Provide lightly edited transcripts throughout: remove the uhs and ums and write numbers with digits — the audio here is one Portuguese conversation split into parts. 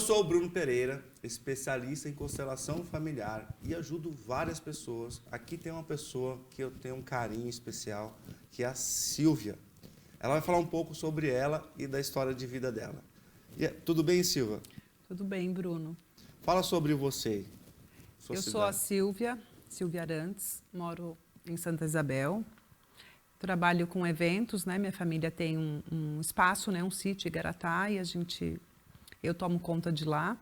sou o Bruno Pereira, especialista em constelação familiar e ajudo várias pessoas. Aqui tem uma pessoa que eu tenho um carinho especial, que é a Silvia. Ela vai falar um pouco sobre ela e da história de vida dela. Tudo bem, Silvia? Tudo bem, Bruno. Fala sobre você. Eu sou a Silvia Arantes, moro em Santa Isabel. Trabalho com eventos, né? Minha família tem um espaço, né? Um sítio em Igaratá, e eu tomo conta de lá.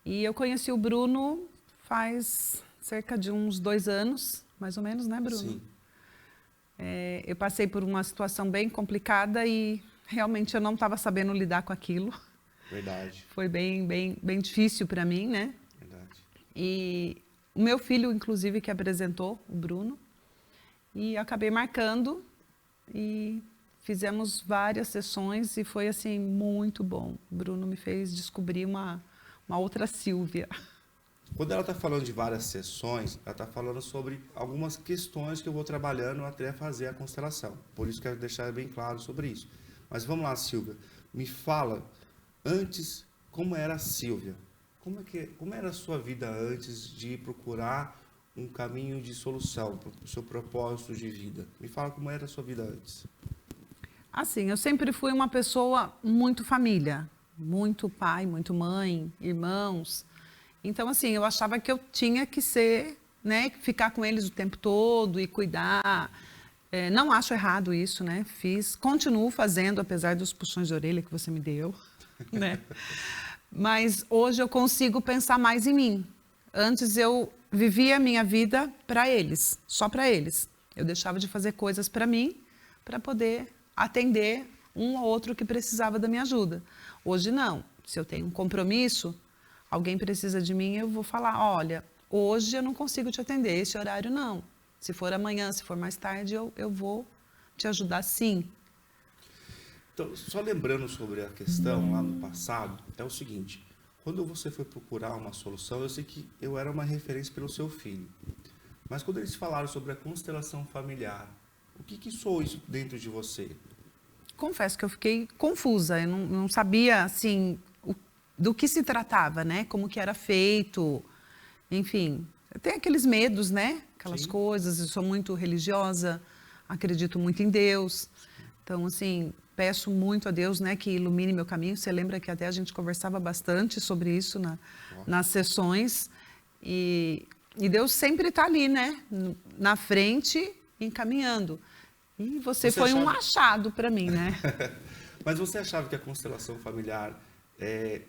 E eu conheci o Bruno faz cerca de uns 2 anos, mais ou menos, né, Bruno? Sim. Eu passei por uma situação bem complicada e realmente eu não estava sabendo lidar com aquilo. Verdade. Foi bem difícil para mim, né? Verdade. E o meu filho, inclusive, que apresentou, o Bruno, e acabei marcando e fizemos várias sessões e foi, assim, muito bom. O Bruno me fez descobrir uma outra Silvia. Quando ela está falando de várias sessões, ela está falando sobre algumas questões que eu vou trabalhando até fazer a constelação. Por isso quero deixar bem claro sobre isso. Mas vamos lá, Silvia. Me fala, antes, como era a Silvia? Como era a sua vida antes de procurar um caminho de solução para o seu propósito de vida? Me fala como era a sua vida antes. Assim, eu sempre fui uma pessoa muito família. Muito pai, muito mãe, irmãos. Então, assim, eu achava que eu tinha que ser, né, ficar com eles o tempo todo e cuidar. Não acho errado isso, né? Continuo fazendo, apesar dos puxões de orelha que você me deu, né? Mas hoje eu consigo pensar mais em mim. Antes eu vivia a minha vida para eles, só para eles. Eu deixava de fazer coisas para mim, para poder atender um ou outro que precisava da minha ajuda. Hoje não. Se eu tenho um compromisso, alguém precisa de mim, eu vou falar, olha, hoje eu não consigo te atender, esse horário não. Se for amanhã, se for mais tarde, eu vou te ajudar sim. Então, só lembrando sobre a questão lá no passado, é o seguinte, quando você foi procurar uma solução, eu sei que eu era uma referência pelo seu filho, mas quando eles falaram sobre a constelação familiar, o que soou isso dentro de você? Confesso que eu fiquei confusa, eu não sabia, assim, do que se tratava, né? Como que era feito, enfim. Tem aqueles medos, né? Aquelas Sim. coisas, eu sou muito religiosa, acredito muito em Deus. Então, assim, peço muito a Deus, né, que ilumine meu caminho. Você lembra que até a gente conversava bastante sobre isso nas sessões. E Deus sempre está ali, né? Na frente, encaminhando. E você foi um achado para mim, né? Mas você achava que a constelação familiar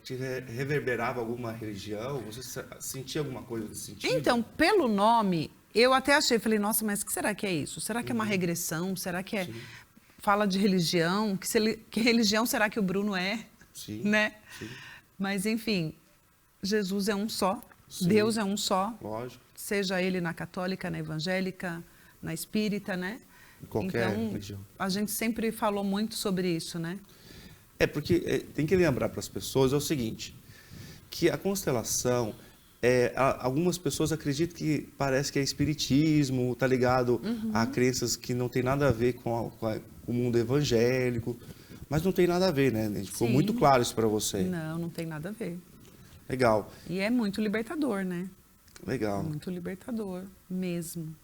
te reverberava alguma religião? Você sentia alguma coisa nesse sentido? Então, pelo nome, eu até achei, falei, nossa, mas o que será que é isso? Será que é uma regressão? Será que fala de religião? Que religião será que o Bruno é? Sim, né? sim. Mas, enfim, Jesus é um só, Sim, Deus é um só. Lógico. Seja ele na católica, na evangélica, na espírita, né? Qualquer então, religião. A gente sempre falou muito sobre isso, né? Porque tem que lembrar para as pessoas é o seguinte, que a constelação, algumas pessoas acreditam que parece que é espiritismo, está ligado a crenças que não tem nada a ver com o mundo evangélico, mas não tem nada a ver, né? Ficou muito claro isso para você. Não tem nada a ver. Legal. E é muito libertador, né? Legal. Muito libertador, mesmo.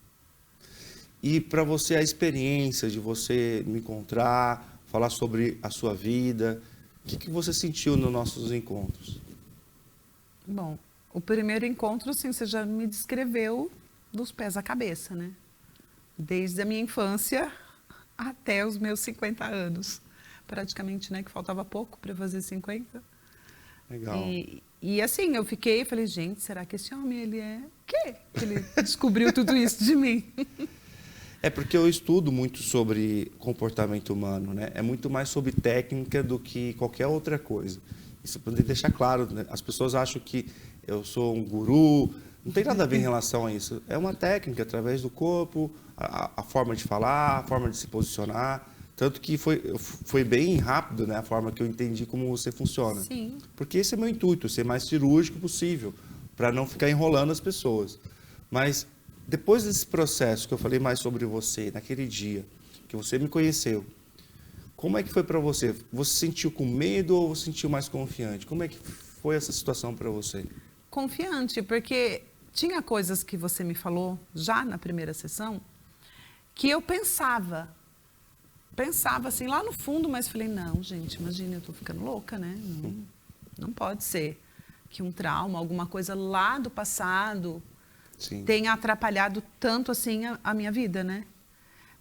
E para você, a experiência de você me encontrar, falar sobre a sua vida, o que você sentiu nos nossos encontros? Bom, o primeiro encontro, assim, você já me descreveu dos pés à cabeça, né? Desde a minha infância até os meus 50 anos. Praticamente, né? Que faltava pouco para fazer 50. Legal. E assim, eu falei, gente, será que esse homem, ele é o quê? Que ele descobriu tudo isso de mim. Porque eu estudo muito sobre comportamento humano, né? É muito mais sobre técnica do que qualquer outra coisa. Isso para deixar claro, né? As pessoas acham que eu sou um guru, não tem nada a ver em relação a isso. É uma técnica através do corpo, a forma de falar, a forma de se posicionar. Tanto que foi bem rápido, né, a forma que eu entendi como você funciona. Sim. Porque esse é meu intuito, ser mais cirúrgico possível, para não ficar enrolando as pessoas. Mas depois desse processo que eu falei mais sobre você, naquele dia que você me conheceu, como é que foi para você? Você se sentiu com medo ou você se sentiu mais confiante? Como é que foi essa situação para você? Confiante, porque tinha coisas que você me falou já na primeira sessão que eu pensava assim lá no fundo, mas falei, não, gente, imagina, eu tô ficando louca, né? Não pode ser que um trauma, alguma coisa lá do passado Sim. tenha atrapalhado tanto assim a minha vida, né?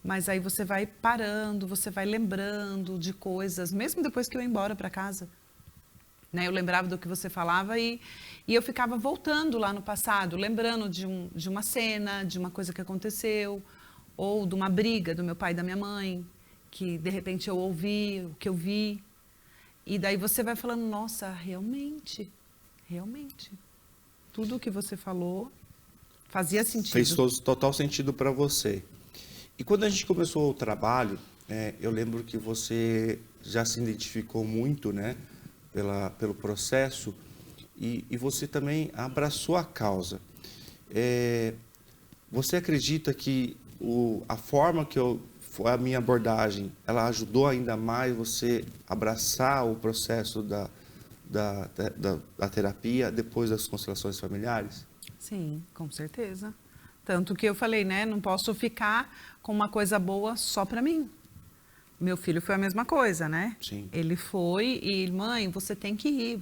Mas aí você vai parando, você vai lembrando de coisas, mesmo depois que eu ia embora para casa. Né? Eu lembrava do que você falava e eu ficava voltando lá no passado, lembrando de uma cena, de uma coisa que aconteceu, ou de uma briga do meu pai e da minha mãe, que de repente eu ouvi, o que eu vi. E daí você vai falando, nossa, realmente, tudo o que você falou fazia sentido. Fez total sentido para você. E quando a gente começou o trabalho, eu lembro que você já se identificou muito, né, pelo processo, e você também abraçou a causa. Você acredita que a forma que foi a minha abordagem, ela ajudou ainda mais você abraçar o processo da terapia depois das constelações familiares? Sim, com certeza. Tanto que eu falei, né, não posso ficar com uma coisa boa só para mim. Meu filho foi a mesma coisa, né? Sim. Ele foi e, mãe, você tem que ir,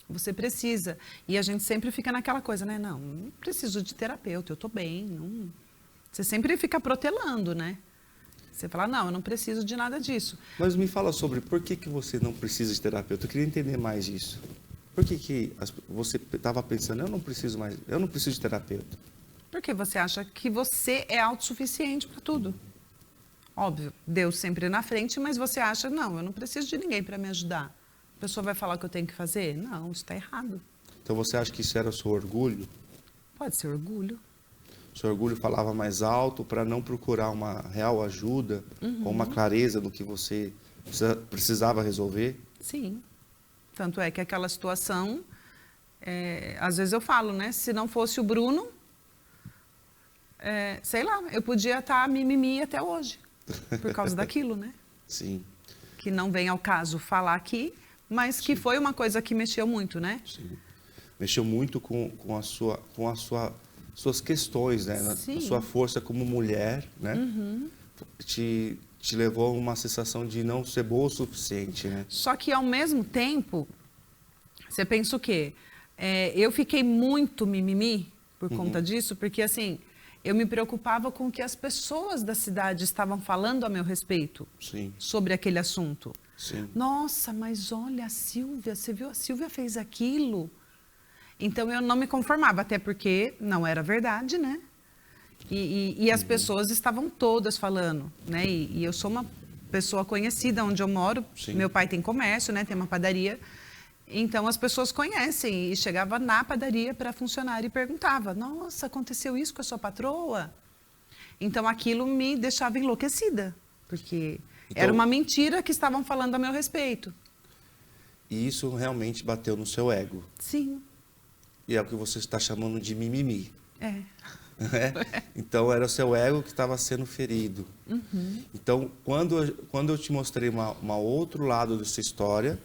você precisa. E a gente sempre fica naquela coisa, né? Não preciso de terapeuta, eu tô bem. Não... Você sempre fica protelando, né? Você fala, não, eu não preciso de nada disso. Mas me fala sobre por que você não precisa de terapeuta. Eu queria entender mais isso. Por que você estava pensando, eu não preciso de terapeuta? Porque você acha que você é autossuficiente para tudo. Óbvio, Deus sempre na frente, mas você acha, não, eu não preciso de ninguém para me ajudar. A pessoa vai falar o que eu tenho que fazer? Não, isso está errado. Então você acha que isso era o seu orgulho? Pode ser orgulho. O seu orgulho falava mais alto para não procurar uma real ajuda ou uma clareza do que você precisava resolver? Sim. Tanto é que aquela situação, às vezes eu falo, né? Se não fosse o Bruno, sei lá, eu podia estar mimimi até hoje. Por causa daquilo, né? Sim. Que não vem ao caso falar aqui, mas que foi uma coisa que mexeu muito, né? Sim. Mexeu muito com suas questões, né? A sua força como mulher, né? Uhum. Te levou a uma sensação de não ser boa o suficiente, né? Só que, ao mesmo tempo, você pensa o quê? Eu fiquei muito mimimi por conta disso, porque, assim, eu me preocupava com o que as pessoas da cidade estavam falando a meu respeito. Sim. Sobre aquele assunto. Sim. Nossa, mas olha, a Silvia, você viu? A Silvia fez aquilo. Então, eu não me conformava, até porque não era verdade, né? E as pessoas estavam todas falando, né? E eu sou uma pessoa conhecida onde eu moro. Sim. Meu pai tem comércio, né? Tem uma padaria. Então, as pessoas conhecem. E chegava na padaria para funcionário e perguntava, nossa, aconteceu isso com a sua patroa? Então, aquilo me deixava enlouquecida, porque era uma mentira que estavam falando a meu respeito. E isso realmente bateu no seu ego. Sim. E é o que você está chamando de mimimi. É. Então, era o seu ego que estava sendo ferido. Uhum. Então, quando eu te mostrei uma outro lado dessa história,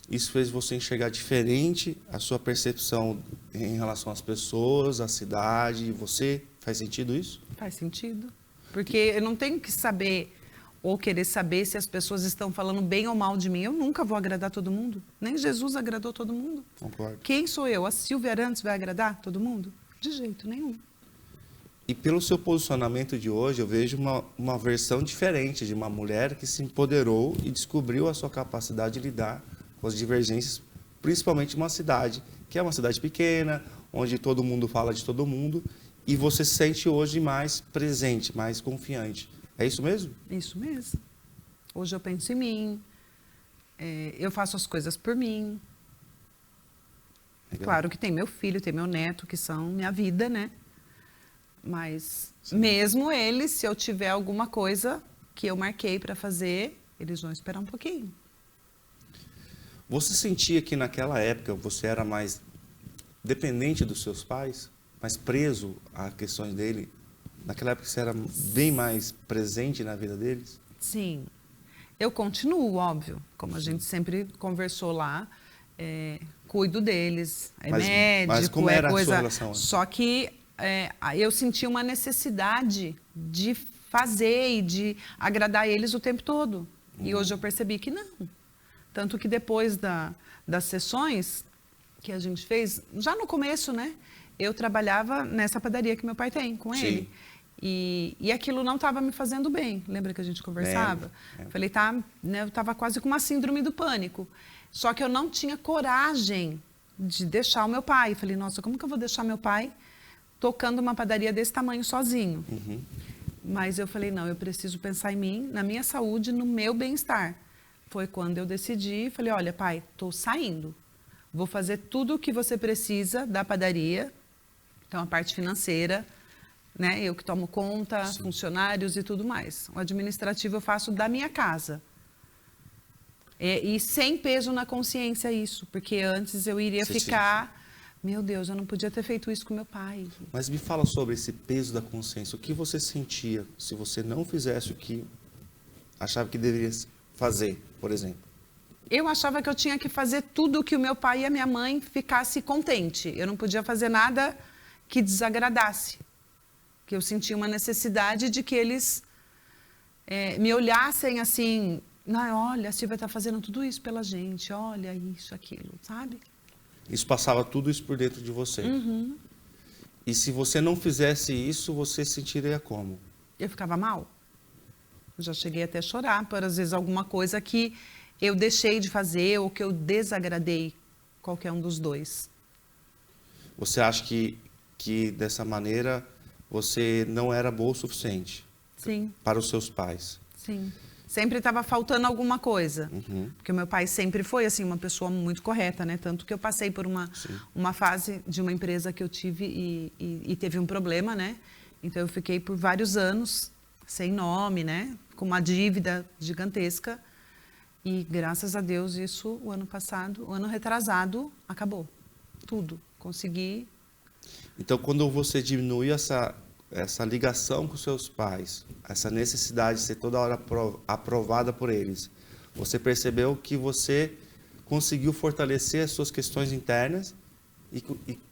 isso fez você enxergar diferente a sua percepção em relação às pessoas, à cidade, você. Faz sentido isso? Faz sentido. Porque eu não tenho que saber ou querer saber se as pessoas estão falando bem ou mal de mim. Eu nunca vou agradar todo mundo. Nem Jesus agradou todo mundo. Concordo. Quem sou eu? A Silvia Arantes vai agradar todo mundo? De jeito nenhum. E pelo seu posicionamento de hoje, eu vejo uma versão diferente de uma mulher que se empoderou e descobriu a sua capacidade de lidar com as divergências, principalmente uma cidade, que é uma cidade pequena, onde todo mundo fala de todo mundo, e você se sente hoje mais presente, mais confiante. É isso mesmo? Isso mesmo. Hoje eu penso em mim, eu faço as coisas por mim. Legal. Claro que tem meu filho, tem meu neto, que são minha vida, né? Mas mesmo eles, se eu tiver alguma coisa que eu marquei para fazer, eles vão esperar um pouquinho. Você sentia que naquela época você era mais dependente dos seus pais, mais preso a questões dele? Naquela época você era bem mais presente na vida deles? Sim. Eu continuo, óbvio, como a gente sempre conversou lá. cuido deles, Mas médico, como era a coisa. sua relação antes? Só que eu senti uma necessidade de fazer e de agradar eles o tempo todo. E hoje eu percebi que não. Tanto que depois das sessões que a gente fez, já no começo, né? Eu trabalhava nessa padaria que meu pai tem, com Sim. ele. E aquilo não estava me fazendo bem. Lembra que a gente conversava? Lembro. Falei, tá, né, eu estava quase com uma síndrome do pânico. Só que eu não tinha coragem de deixar o meu pai. Falei, nossa, como que eu vou deixar meu pai tocando uma padaria desse tamanho sozinho? Uhum. Mas eu falei, não, eu preciso pensar em mim, na minha saúde, no meu bem-estar. Foi quando eu decidi, falei, olha, pai, estou saindo. Vou fazer tudo o que você precisa da padaria. Então, a parte financeira, né? Eu que tomo conta, Sim. funcionários e tudo mais. O administrativo eu faço da minha casa. E sem peso na consciência isso, porque antes eu iria ficar... Meu Deus, eu não podia ter feito isso com meu pai. Mas me fala sobre esse peso da consciência. O que você sentia se você não fizesse o que achava que deveria fazer, por exemplo? Eu achava que eu tinha que fazer tudo que o meu pai e a minha mãe ficassem contentes. Eu não podia fazer nada que desagradasse. Que eu sentia uma necessidade de que eles me olhassem assim... Não, olha, a Silvia está fazendo tudo isso pela gente. Olha isso, aquilo, sabe? Isso passava tudo isso por dentro de você. Uhum. E se você não fizesse isso, você se sentiria como? Eu ficava mal. Eu já cheguei até a chorar por, às vezes, alguma coisa que eu deixei de fazer ou que eu desagradei qualquer um dos dois. Você acha que dessa maneira você não era boa o suficiente? Sim. Para os seus pais? Sim. Sempre estava faltando alguma coisa. Uhum. Porque o meu pai sempre foi assim uma pessoa muito correta, né? Tanto que eu passei por uma fase de uma empresa que eu tive e teve um problema, né? Então eu fiquei por vários anos sem nome, né? Com uma dívida gigantesca. E graças a Deus isso, o ano retrasado, acabou. Tudo. Consegui. Então, quando você diminuiu essa ligação com seus pais, essa necessidade de ser toda hora aprovada por eles, você percebeu que você conseguiu fortalecer as suas questões internas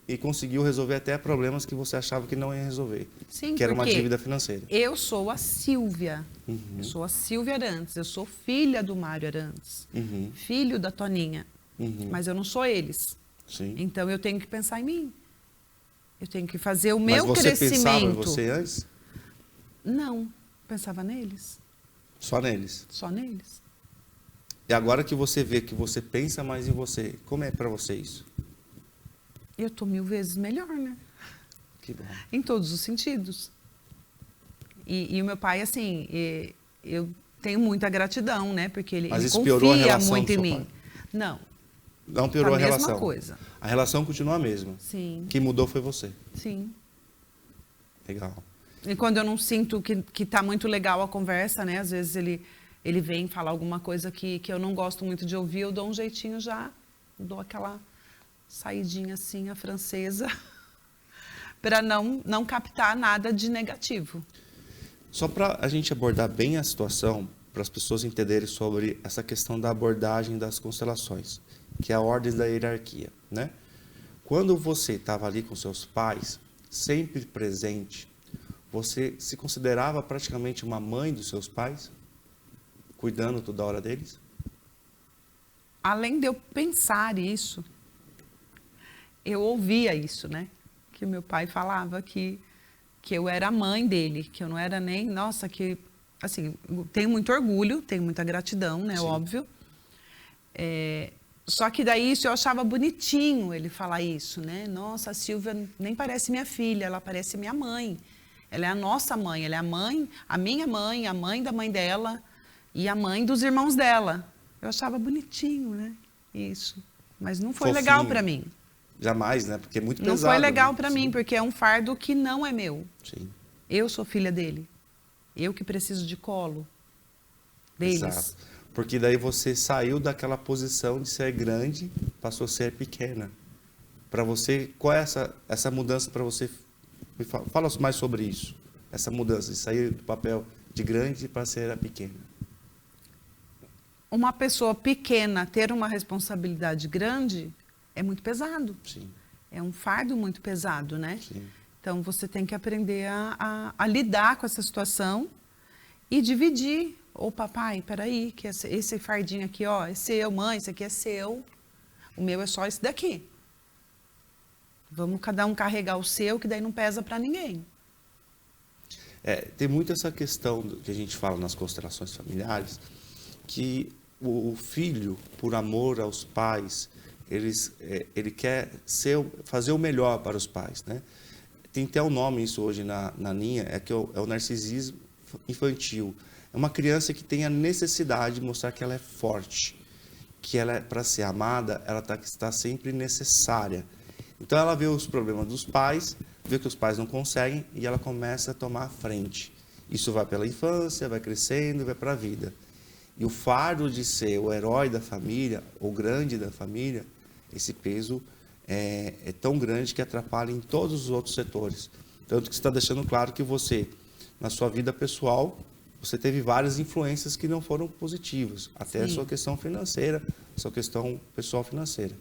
e conseguiu resolver até problemas que você achava que não ia resolver. Sim, que era uma porque dívida financeira. eu sou a Silvia. Uhum. Eu sou a Silvia Arantes. Eu sou filha do Mário Arantes. Uhum. Filho da Toninha. Uhum. Mas eu não sou eles. Sim. Então eu tenho que pensar em mim. Eu tenho que fazer o Mas meu você crescimento. pensava em você antes? Não. Pensava neles. Só neles. Só neles. E agora que você vê que você pensa mais em você, como é para você isso? Eu tô 1000 vezes melhor, né? Que bom. Em todos os sentidos. E o meu pai, assim, eu tenho muita gratidão, né? Porque ele Mas isso confia piorou a relação muito com em seu mim. pai? Não. Não piorou A a mesma relação? coisa. A relação continua a mesma. Sim. O que mudou foi você. Sim. Legal. E quando eu não sinto que tá muito legal a conversa, né? Às vezes ele vem falar alguma coisa que eu não gosto muito de ouvir, eu dou um jeitinho já, dou aquela saidinha assim, a francesa, para não captar nada de negativo. Só para a gente abordar bem a situação, para as pessoas entenderem sobre essa questão da abordagem das constelações, que é a ordem da hierarquia, né? Quando você estava ali com seus pais, sempre presente, você se considerava praticamente uma mãe dos seus pais, cuidando toda hora deles? Além de eu pensar isso, eu ouvia isso, né? Que o meu pai falava que eu era a mãe dele, que eu não era nem... Nossa, que... Assim, tenho muito orgulho, tenho muita gratidão, né? Sim. Óbvio. Só que daí isso eu achava bonitinho ele falar isso, né? Nossa, a Silvia nem parece minha filha, ela parece minha mãe. Ela é a nossa mãe, ela é a minha mãe, a mãe da mãe dela e a mãe dos irmãos dela. Eu achava bonitinho, né? Isso. Mas não foi Fofinho. legal para mim. Jamais, né? Porque é muito Não pesado. foi legal né? para Sim. mim, porque é um fardo que não é meu. Sim. Eu sou filha dele. Eu que preciso de colo deles. Exato. Porque daí você saiu daquela posição de ser grande, passou a ser pequena. Para você, qual é essa mudança para você? Fala mais sobre isso. Essa mudança de sair do papel de grande para ser a pequena. uma pessoa pequena ter uma responsabilidade grande é muito pesado. Sim. É um fardo muito pesado, né? Sim. Então, você tem que aprender a lidar com essa situação e dividir. Ô, papai, peraí, que esse fardinho aqui, ó, é seu, mãe, isso aqui é seu. O meu é só esse daqui. Vamos cada um carregar o seu, que daí não pesa para ninguém. Tem muito essa questão que a gente fala nas constelações familiares, que o filho, por amor aos pais, ele quer fazer o melhor para os pais, né? Tem até um nome isso hoje na linha, é o narcisismo infantil. É uma criança que tem a necessidade de mostrar que ela é forte, que ela, para ser amada, ela está sempre necessária. Então ela vê os problemas dos pais, vê que os pais não conseguem e ela começa a tomar a frente. Isso vai pela infância, vai crescendo, vai para a vida. E o fardo de ser o herói da família, o grande da família, esse peso é tão grande que atrapalha em todos os outros setores. Tanto que você está deixando claro que você, na sua vida pessoal, você teve várias influências que não foram positivas. Até Sim. a sua questão financeira, a sua questão pessoal financeira.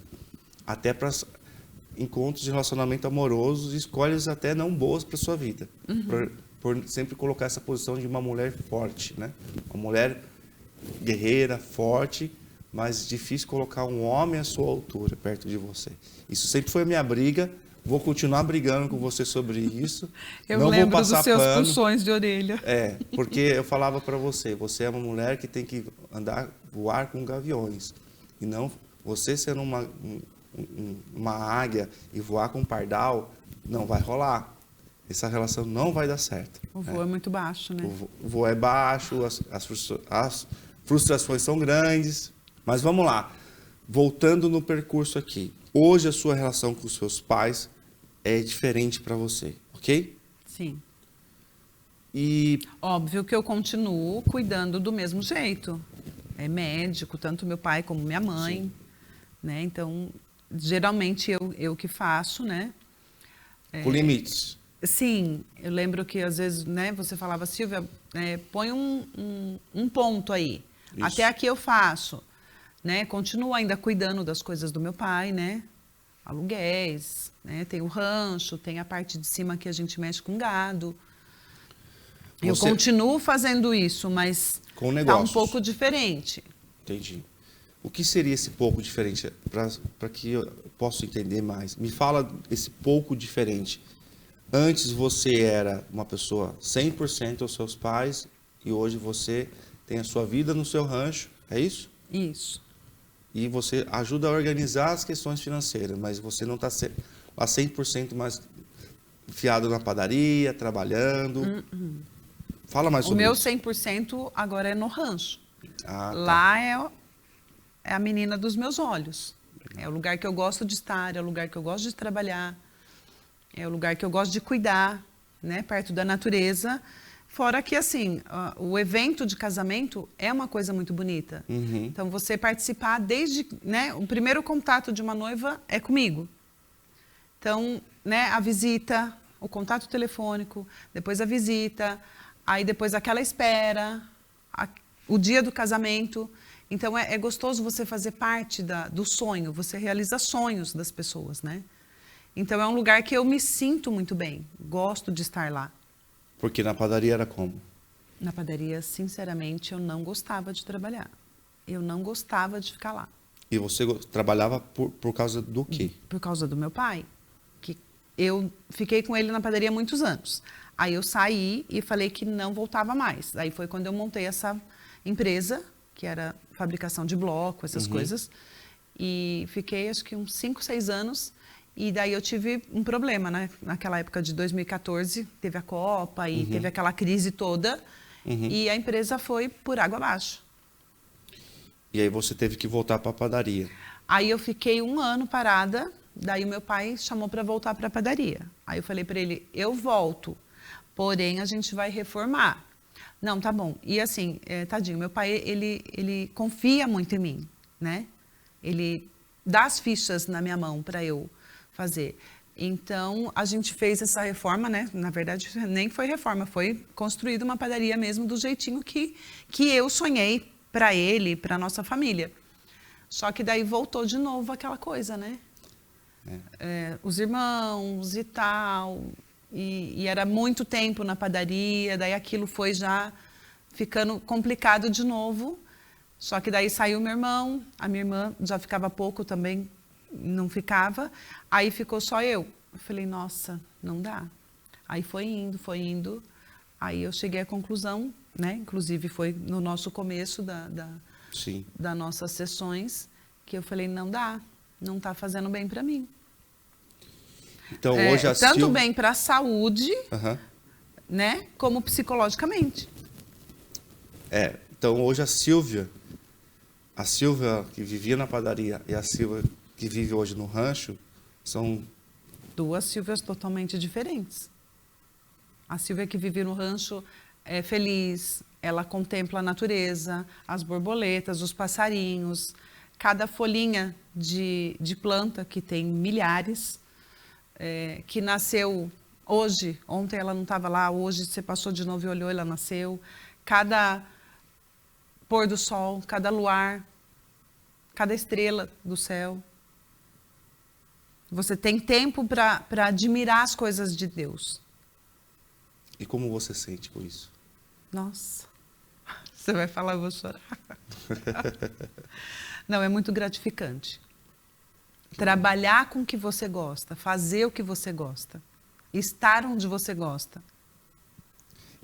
Até para encontros de relacionamento amoroso, escolhas até não boas para sua vida. Por sempre colocar essa posição de uma mulher forte, né? Uma mulher guerreira, forte, mas difícil colocar um homem à sua altura perto de você. Isso sempre foi a minha briga. Vou continuar brigando com você sobre isso. Eu não lembro vou passar dos seus pano. puxões de orelha. Porque eu falava para você é uma mulher que tem que voar com gaviões. E não você sendo uma águia e voar com um pardal, não vai rolar. Essa relação não vai dar certo. O voo é muito baixo, né? O voo é baixo, as frustrações são grandes. Mas vamos lá. Voltando no percurso aqui. Hoje a sua relação com os seus pais é diferente para você, ok? Sim. E óbvio que eu continuo cuidando do mesmo jeito. É médico, tanto meu pai como minha mãe. Sim. Né? Então, geralmente eu que faço, né? Com limites. Sim, eu lembro que às vezes, né, você falava, Silvia, põe um ponto aí. Isso. Até aqui eu faço. Né? Continuo ainda cuidando das coisas do meu pai, né? Aluguéis, né? Tem o rancho, tem a parte de cima que a gente mexe com gado. Eu continuo fazendo isso, mas está um pouco diferente. Entendi. O que seria esse pouco diferente? Para que eu possa entender mais. Me fala esse pouco diferente. Antes você era uma pessoa 100% aos seus pais e hoje você tem a sua vida no seu rancho, é isso? Isso. E você ajuda a organizar as questões financeiras, mas você não está a 100% mais enfiado na padaria, trabalhando. Fala mais sobre isso. O meu 100% agora é no rancho. Tá. Lá é a menina dos meus olhos. É o lugar que eu gosto de estar, é o lugar que eu gosto de trabalhar, é o lugar que eu gosto de cuidar, né, perto da natureza. Fora que, assim, o evento de casamento é uma coisa muito bonita. Então, você participar desde, né, o primeiro contato de uma noiva é comigo. Então, né, a visita, o contato telefônico, depois a visita, aí depois aquela espera, o dia do casamento. Então, é gostoso você fazer parte do sonho, você realiza sonhos das pessoas, né? Então, é um lugar que eu me sinto muito bem, gosto de estar lá. Porque na padaria era como? Na padaria, sinceramente, eu não gostava de trabalhar. Eu não gostava de ficar lá. E você trabalhava por causa do quê? Por causa do meu pai. Que eu fiquei com ele na padaria há muitos anos. Aí eu saí e falei que não voltava mais. Aí foi quando eu montei essa empresa, que era fabricação de bloco, essas coisas. E fiquei, acho que uns 5, 6 anos. E daí eu tive um problema, né? Naquela época de 2014, teve a Copa e teve aquela crise toda. E a empresa foi por água abaixo. E aí você teve que voltar para a padaria. Aí eu fiquei 1 ano parada, daí o meu pai chamou para voltar para a padaria. Aí eu falei para ele, eu volto, porém a gente vai reformar. Não, tá bom. E assim, tadinho, meu pai, ele confia muito em mim, né? Ele dá as fichas na minha mão para eu fazer. Então, a gente fez essa reforma, né? Na verdade, nem foi reforma, foi construída uma padaria mesmo do jeitinho que eu sonhei para ele, para nossa família. Só que daí voltou de novo aquela coisa, né? Os irmãos e tal, e era muito tempo na padaria, daí aquilo foi já ficando complicado de novo. Só que daí saiu meu irmão, a minha irmã já ficava pouco também, não ficava. Aí ficou só eu. Eu falei, nossa, não dá. Aí foi indo. Aí eu cheguei à conclusão, né? Inclusive foi no nosso começo das nossas sessões, que eu falei, não dá, não está fazendo bem para mim. Então, hoje a tanto bem para a saúde, né? Como psicologicamente. Então hoje a Silvia que vivia na padaria e a Silvia que vive hoje no rancho são duas Silvias totalmente diferentes. A Silvia que vive no rancho é feliz, ela contempla a natureza, as borboletas, os passarinhos, cada folhinha de planta, que tem milhares, que nasceu hoje, ontem ela não estava lá, hoje você passou de novo e olhou, ela nasceu. Cada pôr do sol, cada luar, cada estrela do céu. Você tem tempo para admirar as coisas de Deus. E como você sente com isso? Nossa, você vai falar, eu vou chorar. Não, é muito gratificante. Trabalhar com o que você gosta, fazer o que você gosta, estar onde você gosta.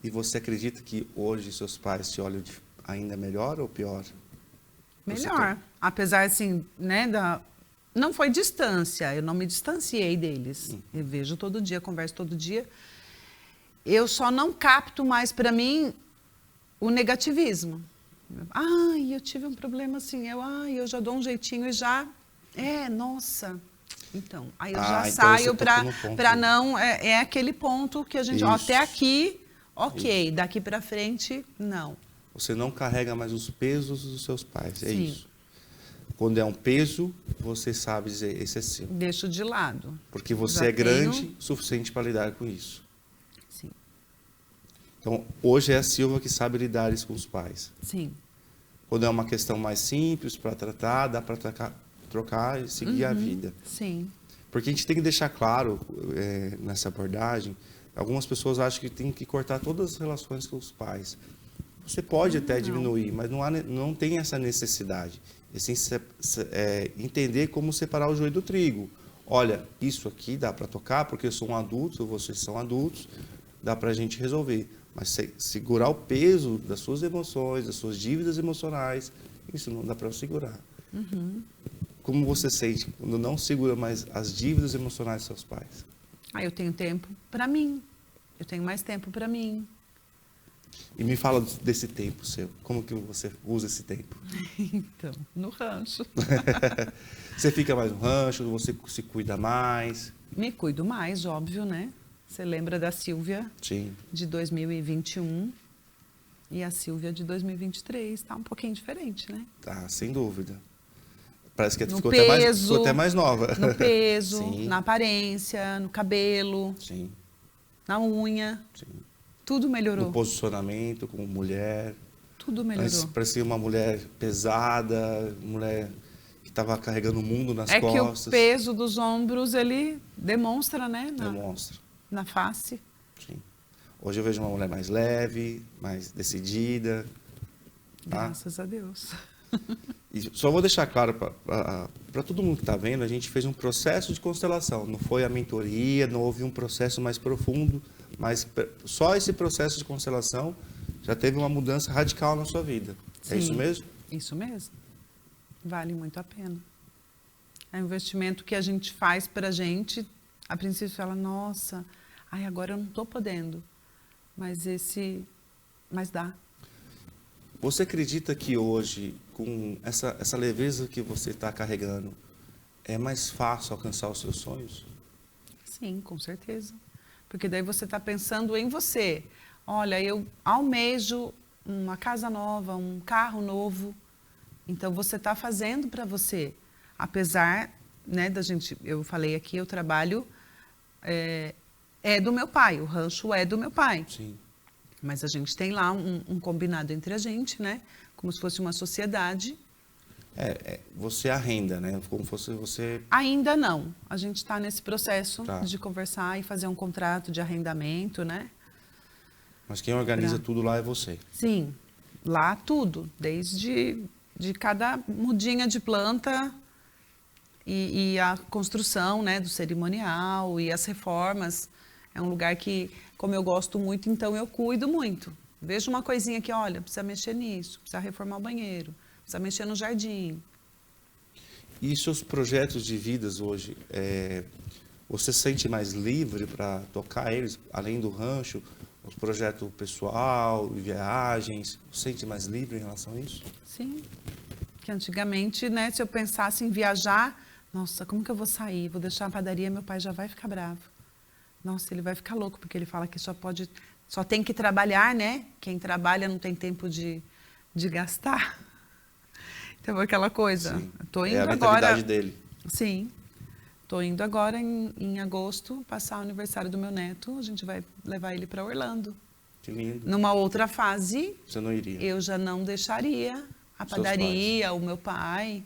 E você acredita que hoje seus pais te olham ainda melhor ou pior? Melhor. Apesar, assim, né, não foi distância, eu não me distanciei deles. Eu vejo todo dia, converso todo dia. Eu só não capto mais para mim o negativismo. Ai, eu tive um problema assim, eu já dou um jeitinho e já... nossa... Então, aí eu já saio para não... É aquele ponto que a gente... Ó, até aqui, ok. Isso. Daqui para frente, não. Você não carrega mais os pesos dos seus pais, é Sim. isso. Quando é um peso, você sabe dizer, esse é seu. Deixo de lado. Porque você é grande o suficiente para lidar com isso. Sim. Então, hoje é a Silvia que sabe lidar isso com os pais. Sim. Quando é uma questão mais simples para tratar, dá para trocar e seguir a vida. Sim. Porque a gente tem que deixar claro, nessa abordagem, algumas pessoas acham que tem que cortar todas as relações com os pais. Você pode até diminuir, mas não tem essa necessidade. É sim, entender como separar o joio do trigo. Olha, isso aqui dá para tocar porque eu sou um adulto, vocês são adultos, dá para a gente resolver. Mas segurar o peso das suas emoções, das suas dívidas emocionais, isso não dá para segurar. Como você sente quando não segura mais as dívidas emocionais dos seus pais? Eu tenho tempo para mim. Eu tenho mais tempo para mim. E me fala desse tempo seu. Como que você usa esse tempo? Então, no rancho. Você fica mais no rancho, você se cuida mais? Me cuido mais, óbvio, né? Você lembra da Silvia? Sim. De 2021 e a Silvia de 2023. Está um pouquinho diferente, né? Tá, sem dúvida. Parece que no ficou, peso, ficou até mais nova. No peso, Sim. na aparência, no cabelo, Sim. na unha. Sim. Tudo melhorou. No posicionamento como mulher. Tudo melhorou. Parecia uma mulher pesada, mulher que estava carregando o mundo nas costas. É que o peso dos ombros, ele demonstra, né? Demonstra. Na face. Sim. Hoje eu vejo uma mulher mais leve, mais decidida. Graças a Deus. E só vou deixar claro para todo mundo que está vendo, a gente fez um processo de constelação. Não foi a mentoria, não houve um processo mais profundo, mas só esse processo de constelação já teve uma mudança radical na sua vida. Sim, é isso mesmo? Isso mesmo. Vale muito a pena. É um investimento que a gente faz para a gente. A princípio fala, nossa, agora eu não estou podendo. Mas dá. Você acredita que hoje, com essa leveza que você está carregando, é mais fácil alcançar os seus sonhos? Sim, com certeza. Porque daí você está pensando em você. Olha, eu almejo uma casa nova, um carro novo. Então, você está fazendo para você. Apesar, né, eu falei aqui, o trabalho é do meu pai, o rancho é do meu pai. Sim. Mas a gente tem lá um combinado entre a gente, né? Como se fosse uma sociedade. Você arrenda, né? Como fosse você... Ainda não. A gente está nesse processo Tá. de conversar e fazer um contrato de arrendamento, né? Mas quem organiza tudo lá é você. Sim, lá tudo, desde de cada mudinha de planta e a construção, né, do cerimonial e as reformas. É um lugar que, como eu gosto muito, então eu cuido muito. Vejo uma coisinha que, olha, precisa mexer nisso, precisa reformar o banheiro, precisa mexer no jardim. E seus projetos de vidas hoje, você se sente mais livre para tocar eles, além do rancho, os projetos pessoal, viagens, você se sente mais livre em relação a isso? Sim, que antigamente, né, se eu pensasse em viajar, nossa, como que eu vou sair? Vou deixar a padaria, meu pai já vai ficar bravo. Nossa, ele vai ficar louco, porque ele fala que só tem que trabalhar, né? Quem trabalha não tem tempo de gastar. Então, aquela coisa. Estou indo a mentalidade agora. dele. Sim. Estou indo agora em agosto passar o aniversário do meu neto. A gente vai levar ele para Orlando. Que lindo. Numa outra fase, você não iria? Eu já não deixaria a padaria, o meu pai.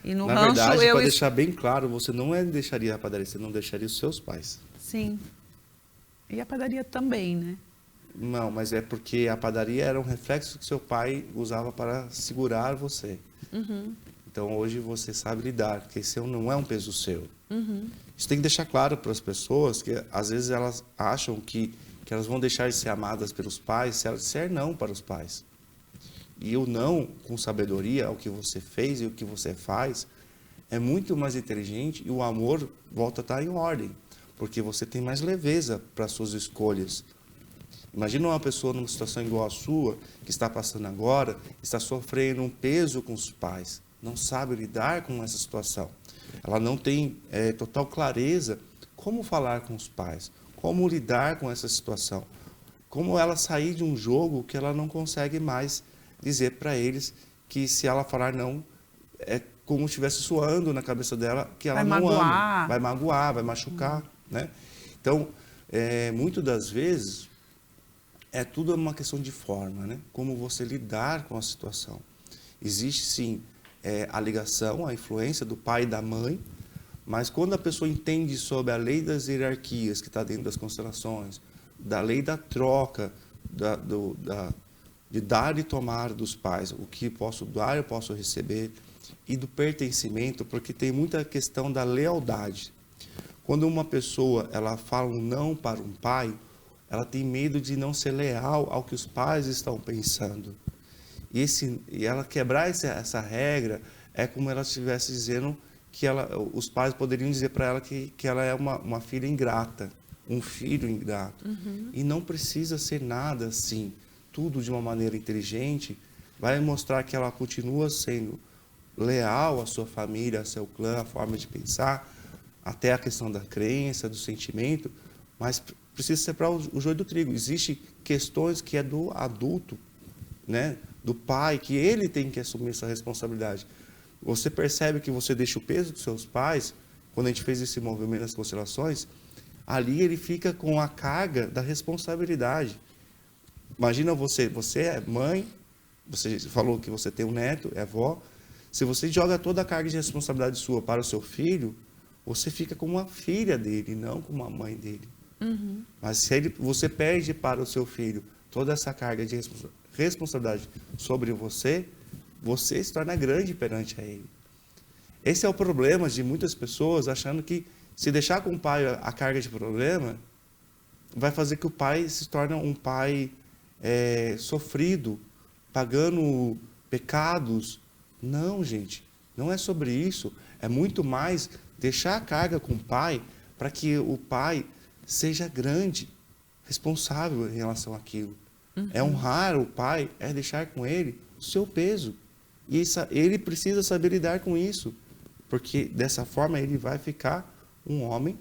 E no Na rancho, verdade, para deixar bem claro, você não deixaria a padaria, você não deixaria os seus pais. Sim. E a padaria também, né? Não, mas é porque a padaria era um reflexo que seu pai usava para segurar você. Uhum. Então, hoje você sabe lidar, porque esse não é um peso seu. Uhum. Isso tem que deixar claro para as pessoas que, às vezes, elas acham que elas vão deixar de ser amadas pelos pais se elas disser não para os pais. E o não, com sabedoria, ao que você fez e o que você faz, é muito mais inteligente e o amor volta a estar em ordem, porque você tem mais leveza para as suas escolhas. Imagina uma pessoa numa situação igual à sua, que está passando agora, está sofrendo um peso com os pais, não sabe lidar com essa situação. Ela não tem total clareza como falar com os pais, como lidar com essa situação, como ela sair de um jogo que ela não consegue mais dizer para eles que se ela falar não, é como se estivesse soando na cabeça dela que ela não ama, vai magoar, vai machucar, né? Então, muitas das vezes, é tudo uma questão de forma, né? Como você lidar com a situação. Existe, sim, a ligação, a influência do pai e da mãe, mas quando a pessoa entende sobre a lei das hierarquias que está dentro das constelações, da lei da troca, de dar e tomar dos pais, o que posso dar, eu posso receber, e do pertencimento, porque tem muita questão da lealdade. Quando uma pessoa ela fala um não para um pai, ela tem medo de não ser leal ao que os pais estão pensando. E ela quebrar essa regra é como ela estivesse dizendo que os pais poderiam dizer para ela que ela é uma filha ingrata, um filho ingrato. Uhum. E não precisa ser nada assim. Tudo de uma maneira inteligente vai mostrar que ela continua sendo leal à sua família, ao seu clã, à forma de pensar, até a questão da crença, do sentimento, mas precisa separar o joio do trigo. Existem questões que é do adulto, né, do pai, que ele tem que assumir essa responsabilidade. Você percebe que você deixa o peso dos seus pais, quando a gente fez esse movimento das constelações, ali ele fica com a carga da responsabilidade. Imagina você é mãe, você falou que você tem um neto, é avó, se você joga toda a carga de responsabilidade sua para o seu filho, você fica como uma filha dele, não como uma mãe dele. Uhum. Mas se você perde para o seu filho toda essa carga de responsabilidade sobre você, você se torna grande perante a ele. Esse é o problema de muitas pessoas achando que se deixar com o pai a carga de problema, vai fazer que o pai se torne um pai sofrido, pagando pecados. Não, gente, não é sobre isso. É muito mais deixar a carga com o pai para que o pai seja grande, responsável em relação àquilo. Uhum. É honrar o pai, é deixar com ele o seu peso. E ele precisa saber lidar com isso, porque dessa forma ele vai ficar um homem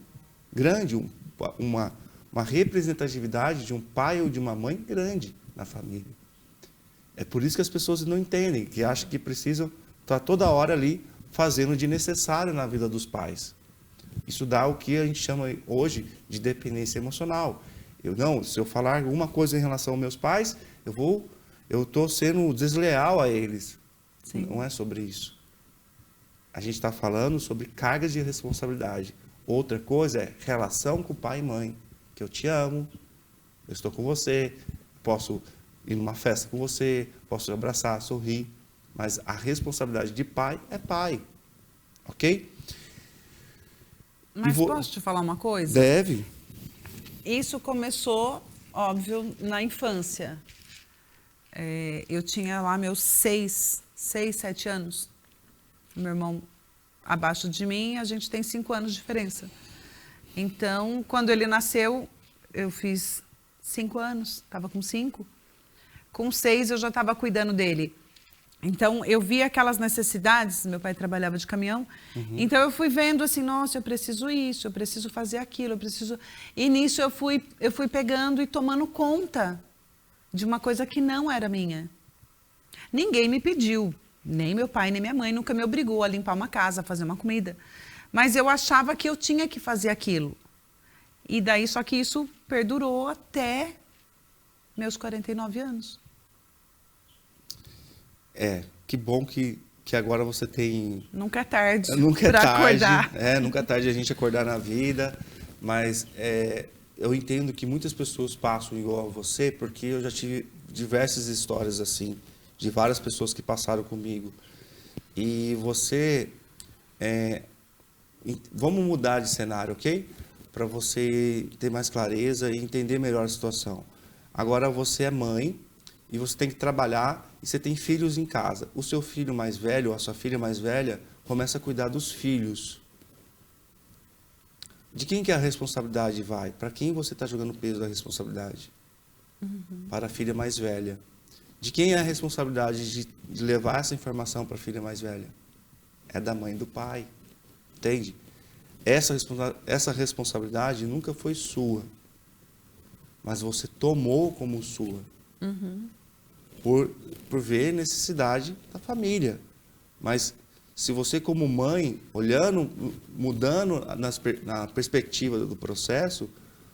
grande, uma representatividade de um pai ou de uma mãe grande na família. É por isso que as pessoas não entendem, que acham que precisam estar toda hora ali fazendo de necessário na vida dos pais. Isso dá o que a gente chama hoje de dependência emocional. Se eu falar alguma coisa em relação aos meus pais, eu estou sendo desleal a eles. Sim. Não é sobre isso. A gente está falando sobre cargas de responsabilidade. Outra coisa é relação com pai e mãe. Que eu te amo, eu estou com você, posso ir numa festa com você, posso te abraçar, sorrir. Mas a responsabilidade de pai é pai. Ok? Mas posso te falar uma coisa? Deve. Isso começou, óbvio, na infância. Eu tinha lá meus 6, 7 anos. Meu irmão abaixo de mim, a gente tem 5 anos de diferença. Então, quando ele nasceu, eu fiz 5 anos, estava com 5. Com 6, eu já estava cuidando dele. Então, eu vi aquelas necessidades, meu pai trabalhava de caminhão, então eu fui vendo assim, nossa, eu preciso isso, eu preciso fazer aquilo, eu preciso... E nisso eu fui pegando e tomando conta de uma coisa que não era minha. Ninguém me pediu, nem meu pai, nem minha mãe nunca me obrigou a limpar uma casa, a fazer uma comida. Mas eu achava que eu tinha que fazer aquilo. E daí, só que isso perdurou até meus 49 anos. Que bom que agora você tem... Nunca é tarde Nunca é para tarde. acordar. Nunca é tarde a gente acordar na vida. Mas eu entendo que muitas pessoas passam igual a você, porque eu já tive diversas histórias assim, de várias pessoas que passaram comigo. E você... vamos mudar de cenário, ok? Para você ter mais clareza e entender melhor a situação. Agora você é mãe e você tem que trabalhar e você tem filhos em casa. O seu filho mais velho ou a sua filha mais velha começa a cuidar dos filhos. De quem que a responsabilidade vai? Para quem você está jogando o peso da responsabilidade? Para a filha mais velha. De quem é a responsabilidade de levar essa informação para a filha mais velha? É da mãe e do pai. Entende? Essa responsabilidade nunca foi sua. Mas você tomou como sua. Por ver necessidade da família. Mas se você como mãe, olhando, mudando na perspectiva do processo,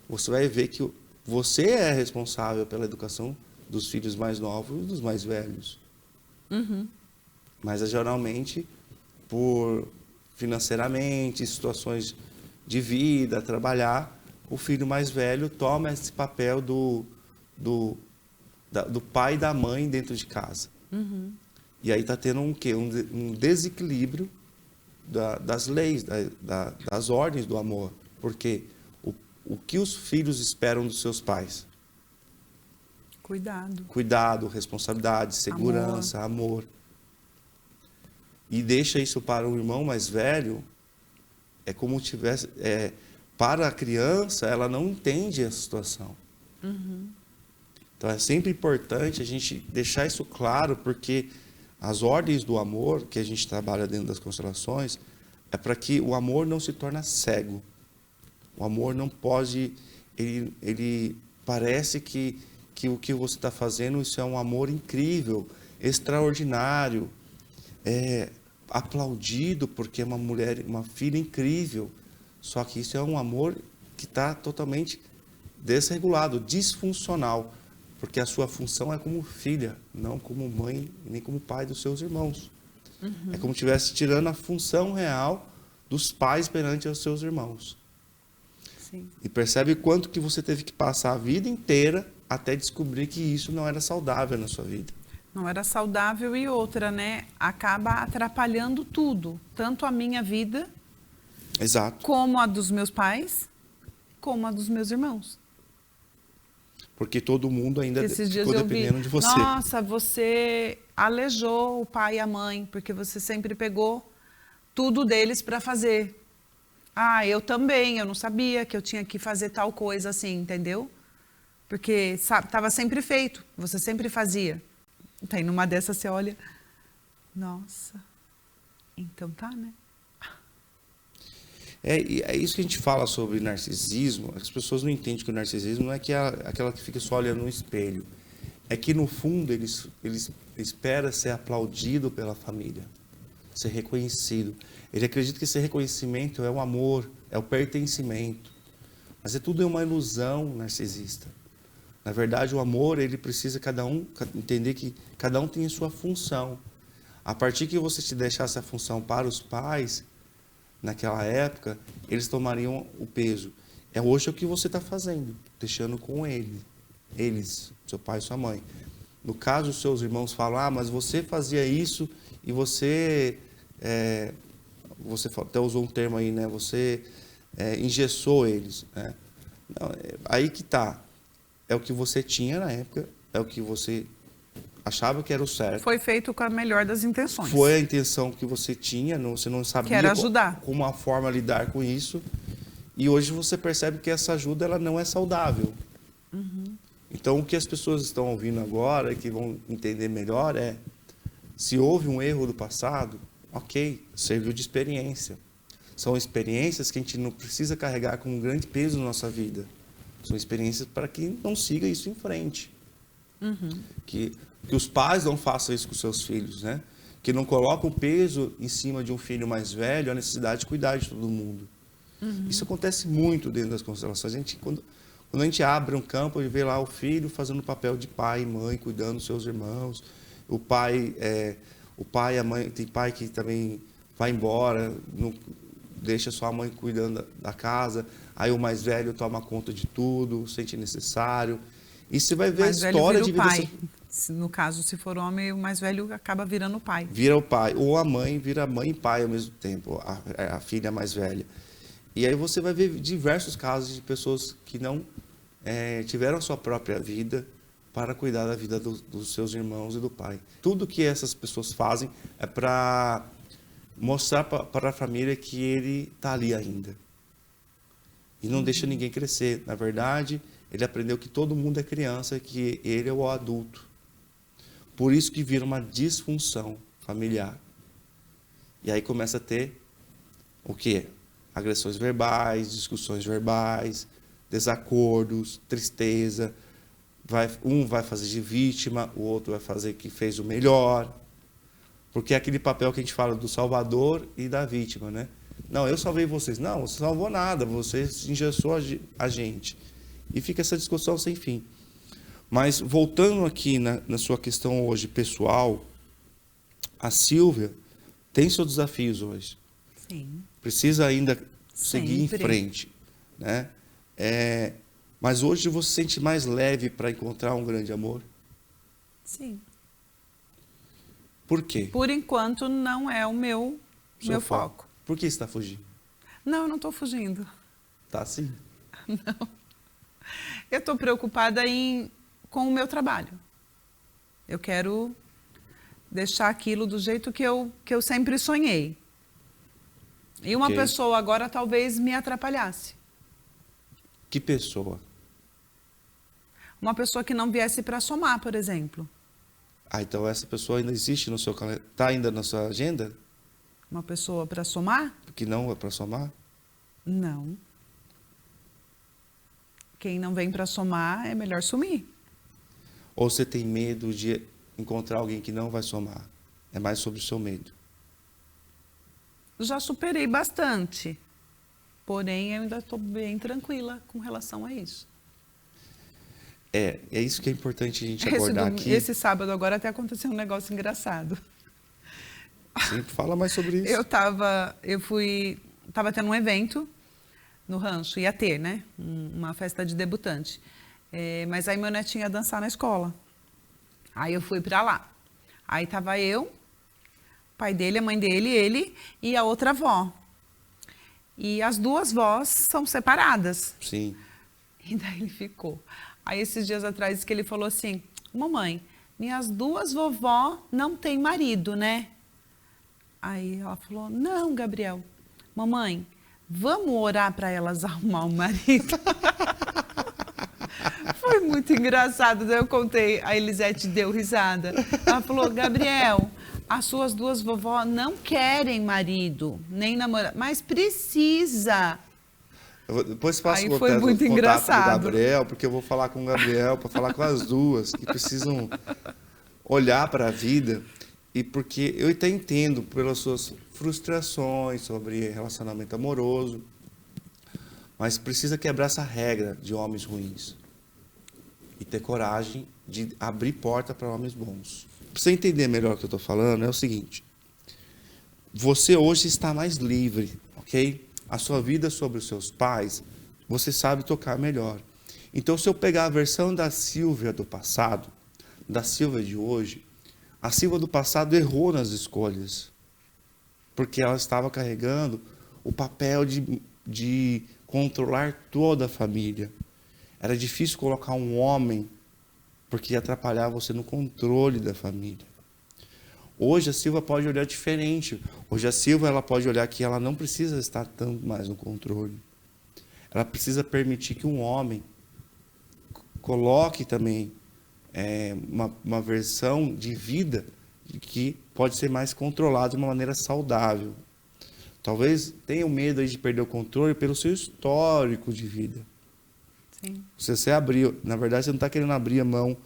você vai ver que você é responsável pela educação dos filhos mais novos e dos mais velhos. Mas geralmente, por financeiramente, situações de vida, trabalhar, o filho mais velho toma esse papel do pai e da mãe dentro de casa. E aí está tendo um desequilíbrio das leis, das ordens do amor. Porque o que os filhos esperam dos seus pais? Cuidado, responsabilidade, segurança, amor. E deixa isso para o irmão mais velho, é como tivesse... para a criança, ela não entende essa situação. Então, é sempre importante a gente deixar isso claro, porque as ordens do amor, que a gente trabalha dentro das constelações, é para que o amor não se torne cego. O amor não pode... Ele parece que o que você está fazendo, isso é um amor incrível, extraordinário, aplaudido, porque é uma filha incrível. Só que isso é um amor que está totalmente desregulado, disfuncional. Porque a sua função é como filha, não como mãe, nem como pai dos seus irmãos. É como se estivesse tirando a função real dos pais perante os seus irmãos. Sim. E percebe quanto que você teve que passar a vida inteira até descobrir que isso não era saudável na sua vida. Não era saudável e outra, né? Acaba atrapalhando tudo. Tanto a minha vida, Exato. como a dos meus pais, como a dos meus irmãos. Porque todo mundo ainda Esses dias ficou eu vi, dependendo de você. nossa, você aleijou o pai e a mãe, porque você sempre pegou tudo deles para fazer. Ah, eu também, eu não sabia que eu tinha que fazer tal coisa assim, entendeu? Porque estava sempre feito, você sempre fazia. Tem numa dessas você olha, nossa, então tá, né? É isso que a gente fala sobre narcisismo. As pessoas não entendem que o narcisismo não é aquela que fica só olhando no espelho. É que, no fundo, ele espera ser aplaudido pela família, ser reconhecido. Ele acredita que esse reconhecimento é o amor, é o pertencimento. Mas é tudo uma ilusão narcisista. Na verdade, o amor, ele precisa entender que cada um tem a sua função. A partir que você te deixasse a função para os pais, naquela época, eles tomariam o peso. É hoje o que você está fazendo, deixando com eles, seu pai e sua mãe. No caso, os seus irmãos falam, mas você fazia isso e você até usou um termo aí, né? Você engessou eles. Né? Não, aí que está. É o que você tinha na época, é o que você achava que era o certo. Foi feito com a melhor das intenções. Foi a intenção que você tinha, você não sabia que era ajudar. Como a forma lidar com isso. E hoje você percebe que essa ajuda ela não é saudável. Uhum. Então, o que as pessoas estão ouvindo agora, que vão entender melhor, se houve um erro do passado, ok, serviu de experiência. São experiências que a gente não precisa carregar com um grande peso na nossa vida. São experiências para que não siga isso em frente. Uhum. Que os pais não façam isso com seus filhos, né? Que não colocam o peso em cima de um filho mais velho, a necessidade de cuidar de todo mundo. Uhum. Isso acontece muito dentro das constelações. Quando a gente abre um campo, a gente vê lá o filho fazendo o papel de pai e mãe, cuidando dos seus irmãos. O pai e a mãe, tem pai que também vai embora, não deixa só a mãe cuidando da casa, aí o mais velho toma conta de tudo, sente necessário. E você vai ver a história de vida. Pai. No caso, se for homem, o mais velho acaba virando o pai. Vira o pai, ou a mãe vira mãe e pai ao mesmo tempo, a filha mais velha. E aí você vai ver diversos casos de pessoas que não tiveram a sua própria vida para cuidar da vida dos seus irmãos e do pai. Tudo que essas pessoas fazem é para mostrar para a família que ele está ali ainda. E não deixa ninguém crescer. Na verdade, ele aprendeu que todo mundo é criança, que ele é o adulto. Por isso que vira uma disfunção familiar. E aí começa a ter o quê? Agressões verbais, discussões verbais, desacordos, tristeza. Um vai fazer de vítima, o outro vai fazer que fez o melhor. Porque é aquele papel que a gente fala do salvador e da vítima, né? Não, eu salvei vocês. Não, você não salvou nada, você engessou a gente. E fica essa discussão sem fim. Mas, voltando aqui na sua questão hoje pessoal, a Sílvia tem seus desafios hoje. Sim. Precisa ainda seguir em frente. Né? Mas hoje você se sente mais leve para encontrar um grande amor? Sim. Por quê? Por enquanto, não é o meu foco. Por que você está fugindo? Não, eu não estou fugindo. Tá sim. Não. Eu estou preocupada com o meu trabalho. Eu quero deixar aquilo do jeito que eu sempre sonhei. E uma pessoa agora talvez me atrapalhasse. Que pessoa? Uma pessoa que não viesse para somar, por exemplo. Ah, então essa pessoa ainda existe no seu calendário? Está ainda na sua agenda? Uma pessoa para somar? Que não é para somar? Não. Quem não vem para somar é melhor sumir. Ou você tem medo de encontrar alguém que não vai somar? É mais sobre o seu medo. Já superei bastante. Porém, eu ainda estou bem tranquila com relação a isso. É isso que é importante a gente abordar aqui. Esse sábado agora até aconteceu um negócio engraçado. Sim, fala mais sobre isso. Eu tava tendo um evento no rancho, ia ter, né? Uma festa de debutante. Mas aí meu netinho ia dançar na escola. Aí eu fui para lá. Aí tava eu, o pai dele, a mãe dele, ele e a outra avó. E as duas vós são separadas. Sim. E daí ele ficou. Aí esses dias atrás disse que ele falou assim: mamãe, minhas duas vovó não têm marido, né? Aí ela falou: não, Gabriel. Mamãe, vamos orar para elas arrumar um marido? Foi muito engraçado. Daí eu contei, a Elisete deu risada. Ela falou: Gabriel, as suas duas vovó não querem marido, nem namorado, mas precisa. Depois faço o contato engraçado. Do Gabriel, porque eu vou falar com o Gabriel, para falar com as duas, que precisam olhar para a vida. E porque eu até entendo pelas suas frustrações sobre relacionamento amoroso, Mas precisa quebrar essa regra de homens ruins e ter coragem de abrir porta para homens bons. Para você entender melhor o que eu estou falando, é o seguinte: você hoje está mais livre, ok? A sua vida sobre os seus pais, você sabe tocar melhor. Então, se eu pegar a versão da Silvia do passado, da Silvia de hoje, a Silvia do passado errou nas escolhas, porque ela estava carregando o papel de controlar toda a família. Era difícil colocar um homem, porque ia atrapalhar você no controle da família. Hoje a Silvia pode olhar diferente. Hoje a Silvia ela pode olhar que ela não precisa estar tanto mais no controle. Ela precisa permitir que um homem coloque também uma versão de vida que pode ser mais controlada de uma maneira saudável. Talvez tenha medo aí de perder o controle pelo seu histórico de vida. Sim. Se você abrir, na verdade, você não está querendo abrir a mão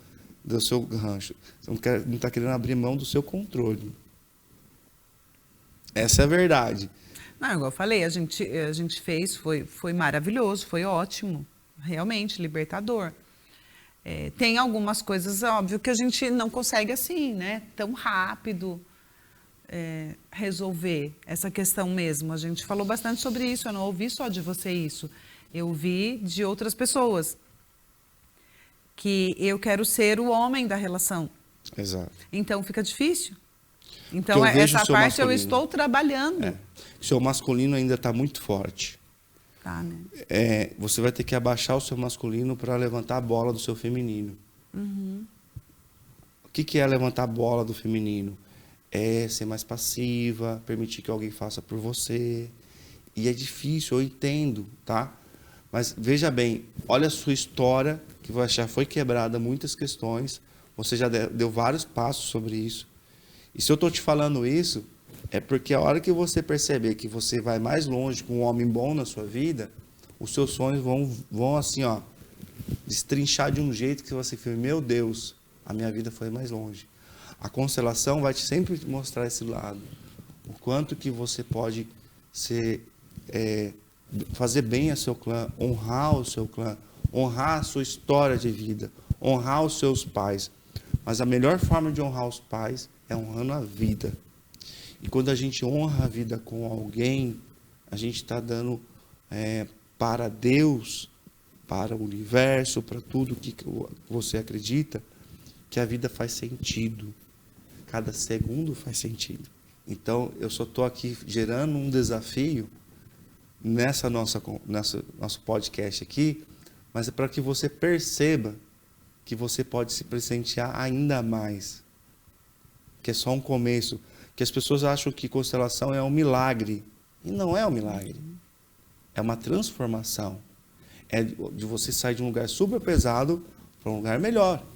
do seu rancho. Você não está querendo abrir mão do seu controle. Essa é a verdade. Não, igual eu falei, a gente fez, foi maravilhoso, foi ótimo. Realmente, libertador. Tem algumas coisas, óbvio, que a gente não consegue assim, né? Tão rápido resolver essa questão mesmo. A gente falou bastante sobre isso, eu não ouvi só de você isso. Eu ouvi de outras pessoas. Que eu quero ser o homem da relação. Exato. Então fica difícil. Então vejo essa o seu parte eu masculino. estou trabalhando. O seu masculino ainda está muito forte. Tá, né? Você vai ter que abaixar o seu masculino para levantar a bola do seu feminino. Uhum. O que é levantar a bola do feminino? É ser mais passiva, permitir que alguém faça por você. E é difícil, eu entendo, tá? Mas veja bem, olha a sua história, que já foi quebrada muitas questões. Você já deu vários passos sobre isso. E se eu estou te falando isso, é porque a hora que você perceber que você vai mais longe com um homem bom na sua vida, os seus sonhos vão assim, ó, destrinchar de um jeito que você fica, meu Deus, a minha vida foi mais longe. A constelação vai sempre te mostrar esse lado. O quanto que você pode fazer bem a seu clã, honrar o seu clã, honrar a sua história de vida, honrar os seus pais. Mas a melhor forma de honrar os pais é honrando a vida. E quando a gente honra a vida com alguém, a gente está dando para Deus, para o universo, para tudo que você acredita, que a vida faz sentido. Cada segundo faz sentido. Então, eu só estou aqui gerando um desafio nosso podcast aqui, mas é para que você perceba que você pode se presentear ainda mais. Que é só um começo. Que as pessoas acham que constelação é um milagre. E não é um milagre. É uma transformação. É de você sair de um lugar super pesado para um lugar melhor.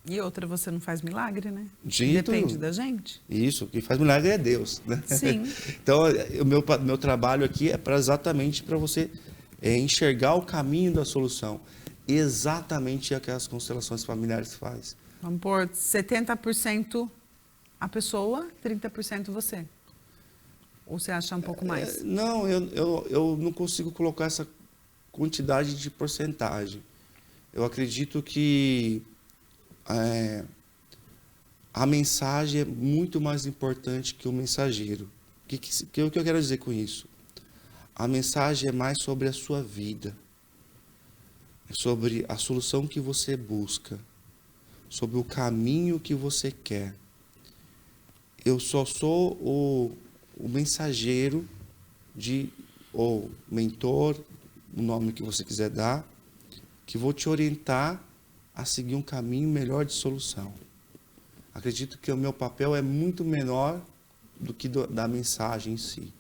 E outra, você não faz milagre, né? Dito, depende da gente. Isso, quem faz milagre é Deus, né? Sim. Então, o meu trabalho aqui é exatamente para você enxergar o caminho da solução. Exatamente o que as constelações familiares faz. Vamos pôr 70% a pessoa, 30% você. Ou você acha um pouco mais? Não, eu não consigo colocar essa quantidade de porcentagem. Eu acredito que a mensagem é muito mais importante que o mensageiro. O que eu quero dizer com isso? A mensagem é mais sobre a sua vida, é sobre a solução que você busca, sobre o caminho que você quer. Eu só sou o mensageiro ou mentor, o nome que você quiser dar, que vou te orientar a seguir um caminho melhor de solução. Acredito que o meu papel é muito menor do que da mensagem em si.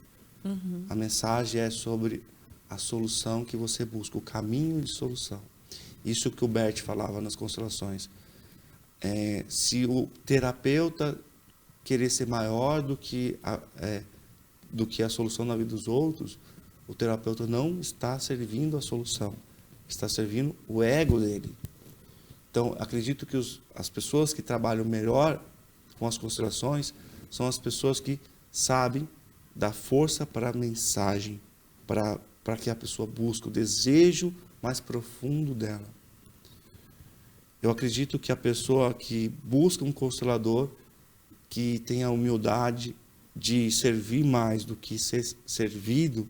Uhum. A mensagem é sobre a solução que você busca, o caminho de solução. Isso que o Bert falava nas constelações. Se o terapeuta querer ser maior do que a solução na vida dos outros, o terapeuta não está servindo a solução, está servindo o ego dele. Então, acredito que as pessoas que trabalham melhor com as constelações são as pessoas que sabem dar força para a mensagem, para para que a pessoa busque o desejo mais profundo dela. Eu acredito que a pessoa que busca um constelador, que tenha a humildade de servir mais do que ser servido,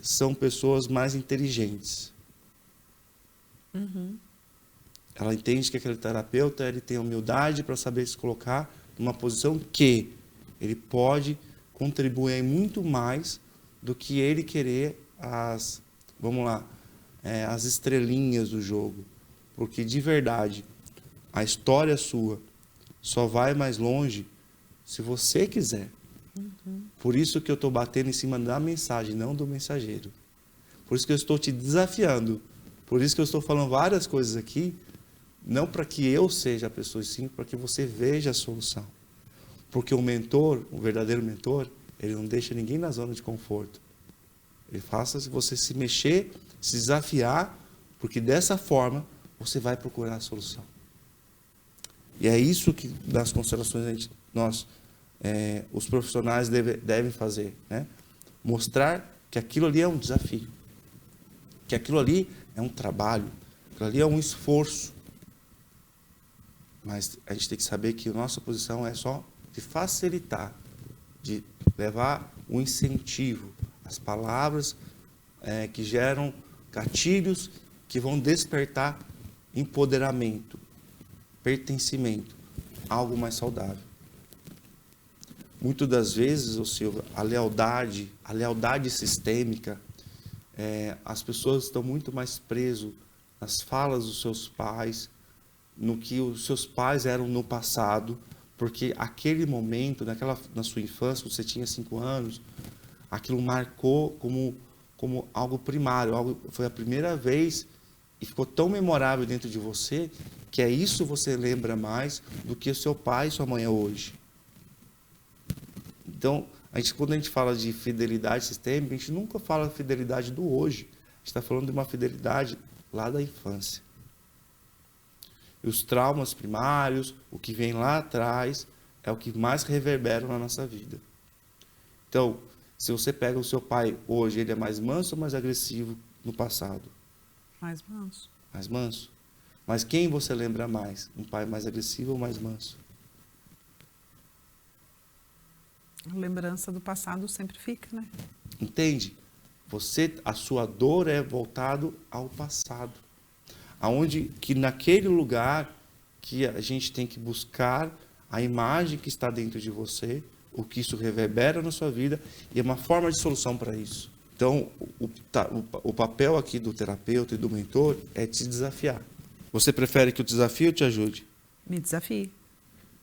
são pessoas mais inteligentes. Ela entende que aquele terapeuta ele tem a humildade para saber se colocar numa posição que ele pode contribuir muito mais do que ele querer as estrelinhas do jogo. Porque, de verdade, a história sua só vai mais longe se você quiser. Por isso que eu estou batendo em cima da mensagem, não do mensageiro. Por isso que eu estou te desafiando. Por isso que eu estou falando várias coisas aqui, não para que eu seja a pessoa, sim para que você veja a solução. Porque o mentor, o verdadeiro mentor, ele não deixa ninguém na zona de conforto. Ele faça você se mexer, se desafiar, porque dessa forma você vai procurar a solução. E é isso que nas constelações os profissionais devem fazer, né? Mostrar que aquilo ali é um desafio, que aquilo ali é um trabalho, aquilo ali é um esforço. Mas a gente tem que saber que a nossa posição é só de facilitar, de levar o incentivo, as palavras que geram gatilhos que vão despertar empoderamento, pertencimento, algo mais saudável. Muitas das vezes, ô Silvia, a lealdade sistêmica, as pessoas estão muito mais presas nas falas dos seus pais, no que os seus pais eram no passado, porque aquele momento, na sua infância, quando você tinha 5 anos, aquilo marcou como algo primário, foi a primeira vez e ficou tão memorável dentro de você que é isso você lembra mais do que o seu pai e sua mãe hoje. Então, quando a gente fala de fidelidade sistêmica, a gente nunca fala de fidelidade do hoje. A gente está falando de uma fidelidade lá da infância. E os traumas primários, o que vem lá atrás, é o que mais reverbera na nossa vida. Então, se você pega o seu pai hoje, ele é mais manso ou mais agressivo no passado? Mais manso. Mais manso. Mas quem você lembra mais? Um pai mais agressivo ou mais manso? A lembrança do passado sempre fica, né? Entende? A sua dor é voltado ao passado. Aonde que naquele lugar que a gente tem que buscar a imagem que está dentro de você, o que isso reverbera na sua vida, e é uma forma de solução para isso. Então, o papel aqui do terapeuta e do mentor é te desafiar. Você prefere que o desafio te ajude? Me desafie.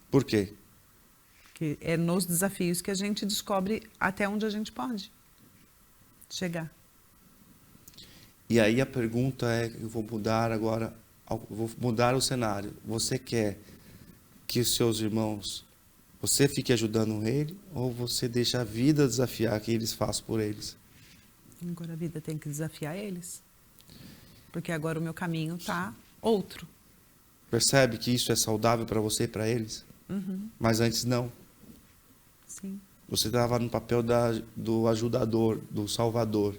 Por quê? Porque é nos desafios que a gente descobre até onde a gente pode chegar. E aí a pergunta é, eu vou mudar agora, vou mudar o cenário. Você quer que os seus irmãos, você fique ajudando ele, ou você deixa a vida desafiar que eles façam por eles? Agora a vida tem que desafiar eles. Porque agora o meu caminho está outro. Percebe que isso é saudável para você e para eles? Mas antes não. Sim. Você estava no papel do ajudador, do salvador,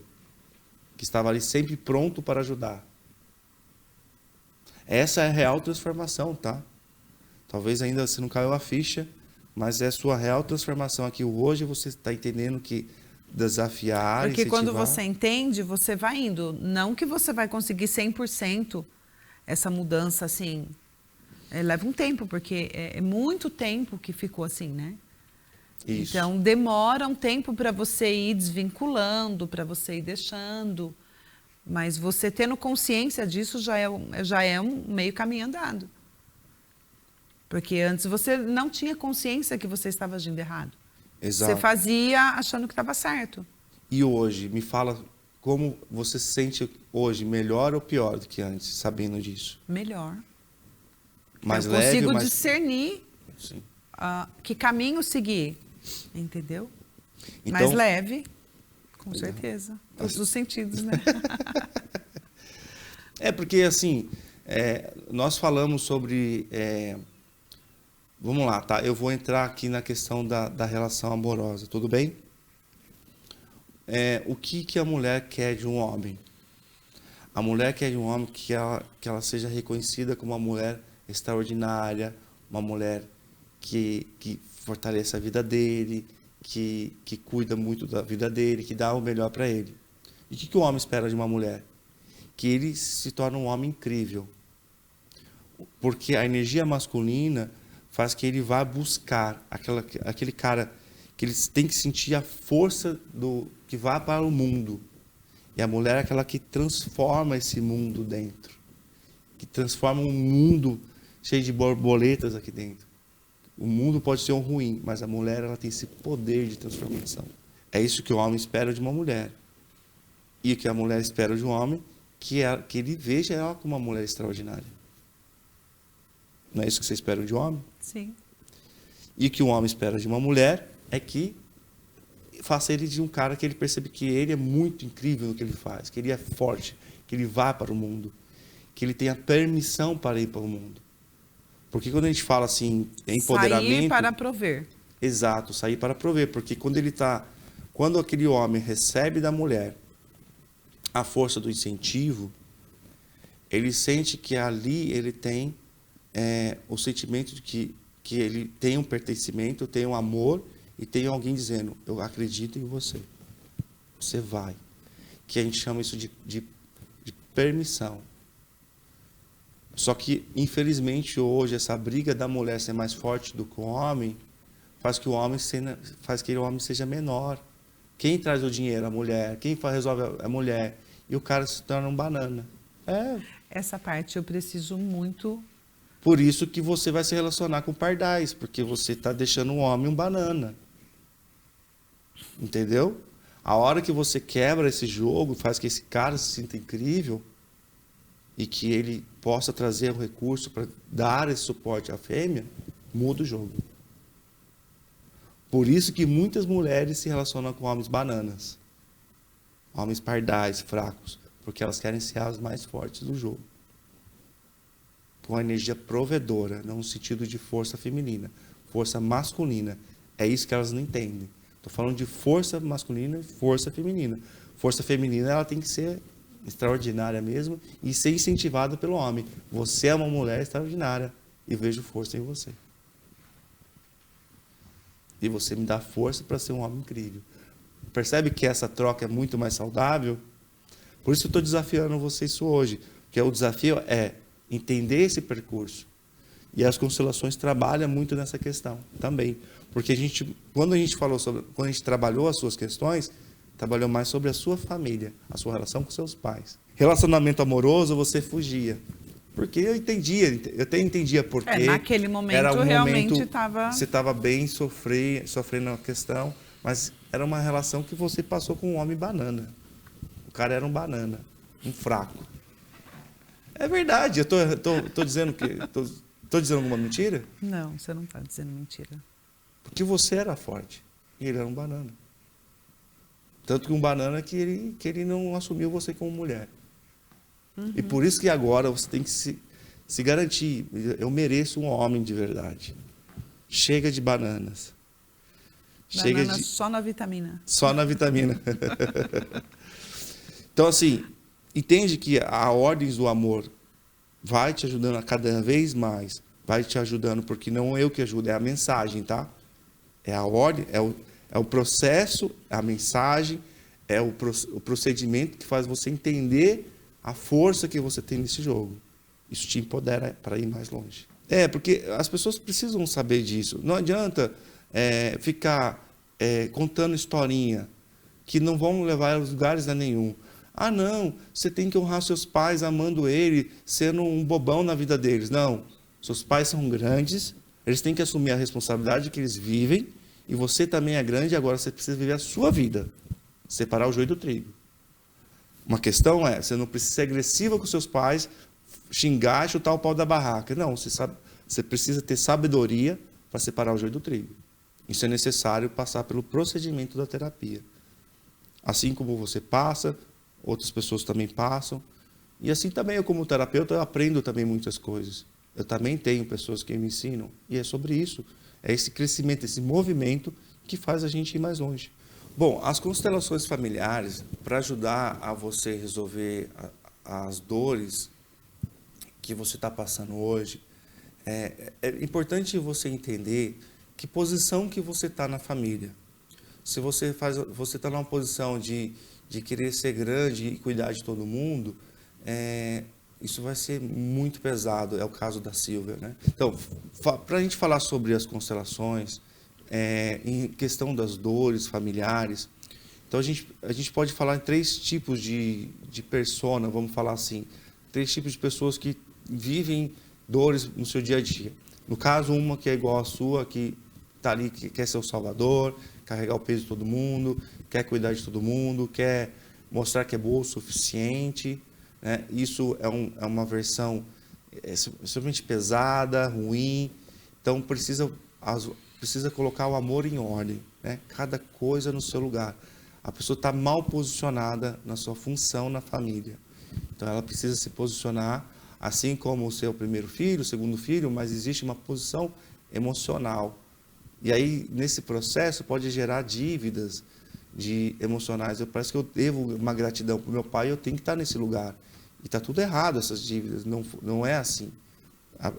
que estava ali sempre pronto para ajudar. Essa é a real transformação, tá? Talvez ainda você não caiu a ficha, mas é a sua real transformação aqui. Hoje você está entendendo que desafiar, porque incentivar... quando você entende, você vai indo. Não que você vai conseguir 100% essa mudança, assim... leva um tempo, porque é muito tempo que ficou assim, né? Isso. Então, demora um tempo para você ir desvinculando, para você ir deixando. Mas você tendo consciência disso já é um meio caminho andado. Porque antes você não tinha consciência que você estava agindo errado. Exato. Você fazia achando que estava certo. E hoje, me fala como você se sente hoje, melhor ou pior do que antes, sabendo disso? Melhor. Mais eu leve, consigo mais... discernir Sim. Que caminho seguir. Entendeu? Então, mais leve, com certeza. Todos os sentidos, né? Porque assim, nós falamos sobre... vamos lá, tá? Eu vou entrar aqui na questão da relação amorosa, tudo bem? o que a mulher quer de um homem? A mulher quer de um homem que ela seja reconhecida como uma mulher extraordinária, uma mulher que fortaleça a vida dele, que cuida muito da vida dele, que dá o melhor para ele. E o que o homem espera de uma mulher? Que ele se torne um homem incrível. Porque a energia masculina faz que ele vá buscar aquele cara que ele tem que sentir a força que vá para o mundo. E a mulher é aquela que transforma esse mundo dentro. Que transforma um mundo cheio de borboletas aqui dentro. O mundo pode ser um ruim, mas a mulher ela tem esse poder de transformação. É isso que o homem espera de uma mulher. E o que a mulher espera de um homem, que ele veja ela como uma mulher extraordinária. Não é isso que você espera de um homem? Sim. E o que um homem espera de uma mulher é que faça ele de um cara que ele percebe que ele é muito incrível no que ele faz, que ele é forte, que ele vá para o mundo, que ele tenha permissão para ir para o mundo. Porque quando a gente fala assim, empoderamento... Sair para prover. Exato, sair para prover. Porque quando aquele homem recebe da mulher a força do incentivo, ele sente que ali ele tem o sentimento de que ele tem um pertencimento, tem um amor e tem alguém dizendo, eu acredito em você. Você vai. Que a gente chama isso de permissão. Só que, infelizmente, hoje, essa briga da mulher ser mais forte do que o homem faz que o homem seja menor. Quem traz o dinheiro? A mulher. Quem resolve? A mulher. E o cara se torna um banana. Essa parte eu preciso muito. Por isso que você vai se relacionar com pardais, porque você está deixando o homem um banana. Entendeu? A hora que você quebra esse jogo, faz que esse cara se sinta incrível e que ele possa trazer o recurso para dar esse suporte à fêmea, muda o jogo. Por isso que muitas mulheres se relacionam com homens bananas, homens pardais, fracos, porque elas querem ser as mais fortes do jogo. Com a energia provedora, não no sentido de força feminina, força masculina. É isso que elas não entendem. Estou falando de força masculina e força feminina. Força feminina ela tem que ser extraordinária mesmo e ser incentivada pelo homem. Você é uma mulher extraordinária e vejo força em você. E você me dá força para ser um homem incrível. Percebe que essa troca é muito mais saudável? Por isso eu estou desafiando vocês hoje. Porque o desafio é entender esse percurso. E as constelações trabalham muito nessa questão também. Porque quando a gente trabalhou as suas questões, trabalhou mais sobre a sua família, a sua relação com seus pais. Relacionamento amoroso, você fugia. Porque eu até entendia por quê. Naquele momento, era realmente estava... Você estava bem, sofrendo a questão, mas era uma relação que você passou com um homem banana. O cara era um banana, um fraco. É verdade, eu tô dizendo que... Tô dizendo alguma mentira? Não, você não está dizendo mentira. Porque você era forte e ele era um banana. Tanto que um banana que ele não assumiu você como mulher. Uhum. E por isso que agora você tem que se garantir. Eu mereço um homem de verdade. Chega de bananas. Banana só na vitamina. Só na vitamina. Então, assim, entende que a ordem do amor vai te ajudando a cada vez mais. Vai te ajudando, porque não é eu que ajudo, é a mensagem, tá? É a ordem, é o processo, a mensagem, é o procedimento que faz você entender a força que você tem nesse jogo. Isso te empodera para ir mais longe. Porque as pessoas precisam saber disso. Não adianta ficar contando historinha que não vão levar a lugares a nenhum. Ah, não, você tem que honrar seus pais amando ele, sendo um bobão na vida deles. Não, seus pais são grandes, eles têm que assumir a responsabilidade que eles vivem, e você também é grande, agora você precisa viver a sua vida. Separar o joio do trigo. Uma questão você não precisa ser agressiva com seus pais, xingar e chutar o pau da barraca. Não, você precisa ter sabedoria para separar o joio do trigo. Isso é necessário passar pelo procedimento da terapia. Assim como você passa, outras pessoas também passam. E assim também eu, como terapeuta, eu aprendo também muitas coisas. Eu também tenho pessoas que me ensinam. E é sobre isso. É esse crescimento, esse movimento que faz a gente ir mais longe. Bom, as constelações familiares, para ajudar a você resolver as dores que você está passando hoje, é importante você entender que posição que você está na família. Se você está numa posição de querer ser grande e cuidar de todo mundo, isso vai ser muito pesado. É o caso da Silvia, né? Então, para a gente falar sobre as constelações, em questão das dores familiares, então a gente pode falar em 3 tipos de persona, vamos falar assim, 3 tipos de pessoas que vivem dores no seu dia a dia. No caso, uma que é igual à sua, que está ali, que quer ser o salvador, carregar o peso de todo mundo, quer cuidar de todo mundo, quer mostrar que é boa o suficiente, né? Isso é uma versão extremamente pesada, ruim. Então precisa colocar o amor em ordem, né? Cada coisa no seu lugar. A pessoa está mal posicionada na sua função na família. Então ela precisa se posicionar, assim como o seu primeiro filho, o segundo filho, mas existe uma posição emocional. E aí, nesse processo, pode gerar dívidas emocionais. Parece que eu devo uma gratidão para o meu pai e eu tenho que estar nesse lugar. E está tudo errado, essas dívidas. Não é assim.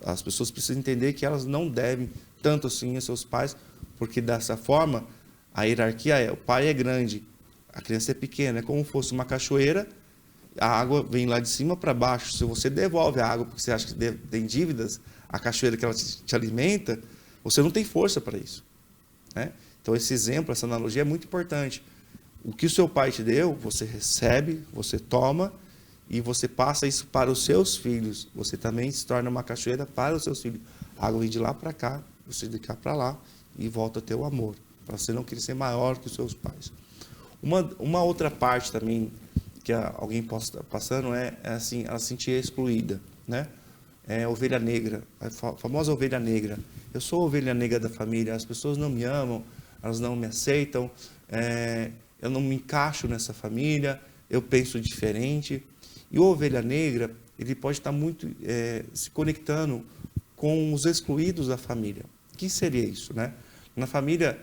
As pessoas precisam entender que elas não devem tanto assim a seus pais, porque dessa forma, a hierarquia o pai é grande, a criança é pequena. É como se fosse uma cachoeira, a água vem lá de cima para baixo. Se você devolve a água porque você acha que tem dívidas, a cachoeira que ela te alimenta, você não tem força para isso, né? Então, esse exemplo, essa analogia é muito importante. O que o seu pai te deu, você recebe, você toma e você passa isso para os seus filhos. Você também se torna uma cachoeira para os seus filhos. A água vem de lá para cá, você de cá para lá e volta a ter o amor, para você não querer ser maior que os seus pais. Uma outra parte também que alguém possa estar passando assim, ela se sentir excluída, né? Ovelha negra, a famosa ovelha negra. Eu sou a ovelha negra da família, as pessoas não me amam, elas não me aceitam, eu não me encaixo nessa família, eu penso diferente. E o ovelha negra, ele pode estar muito se conectando com os excluídos da família. O que seria isso, né? Na família,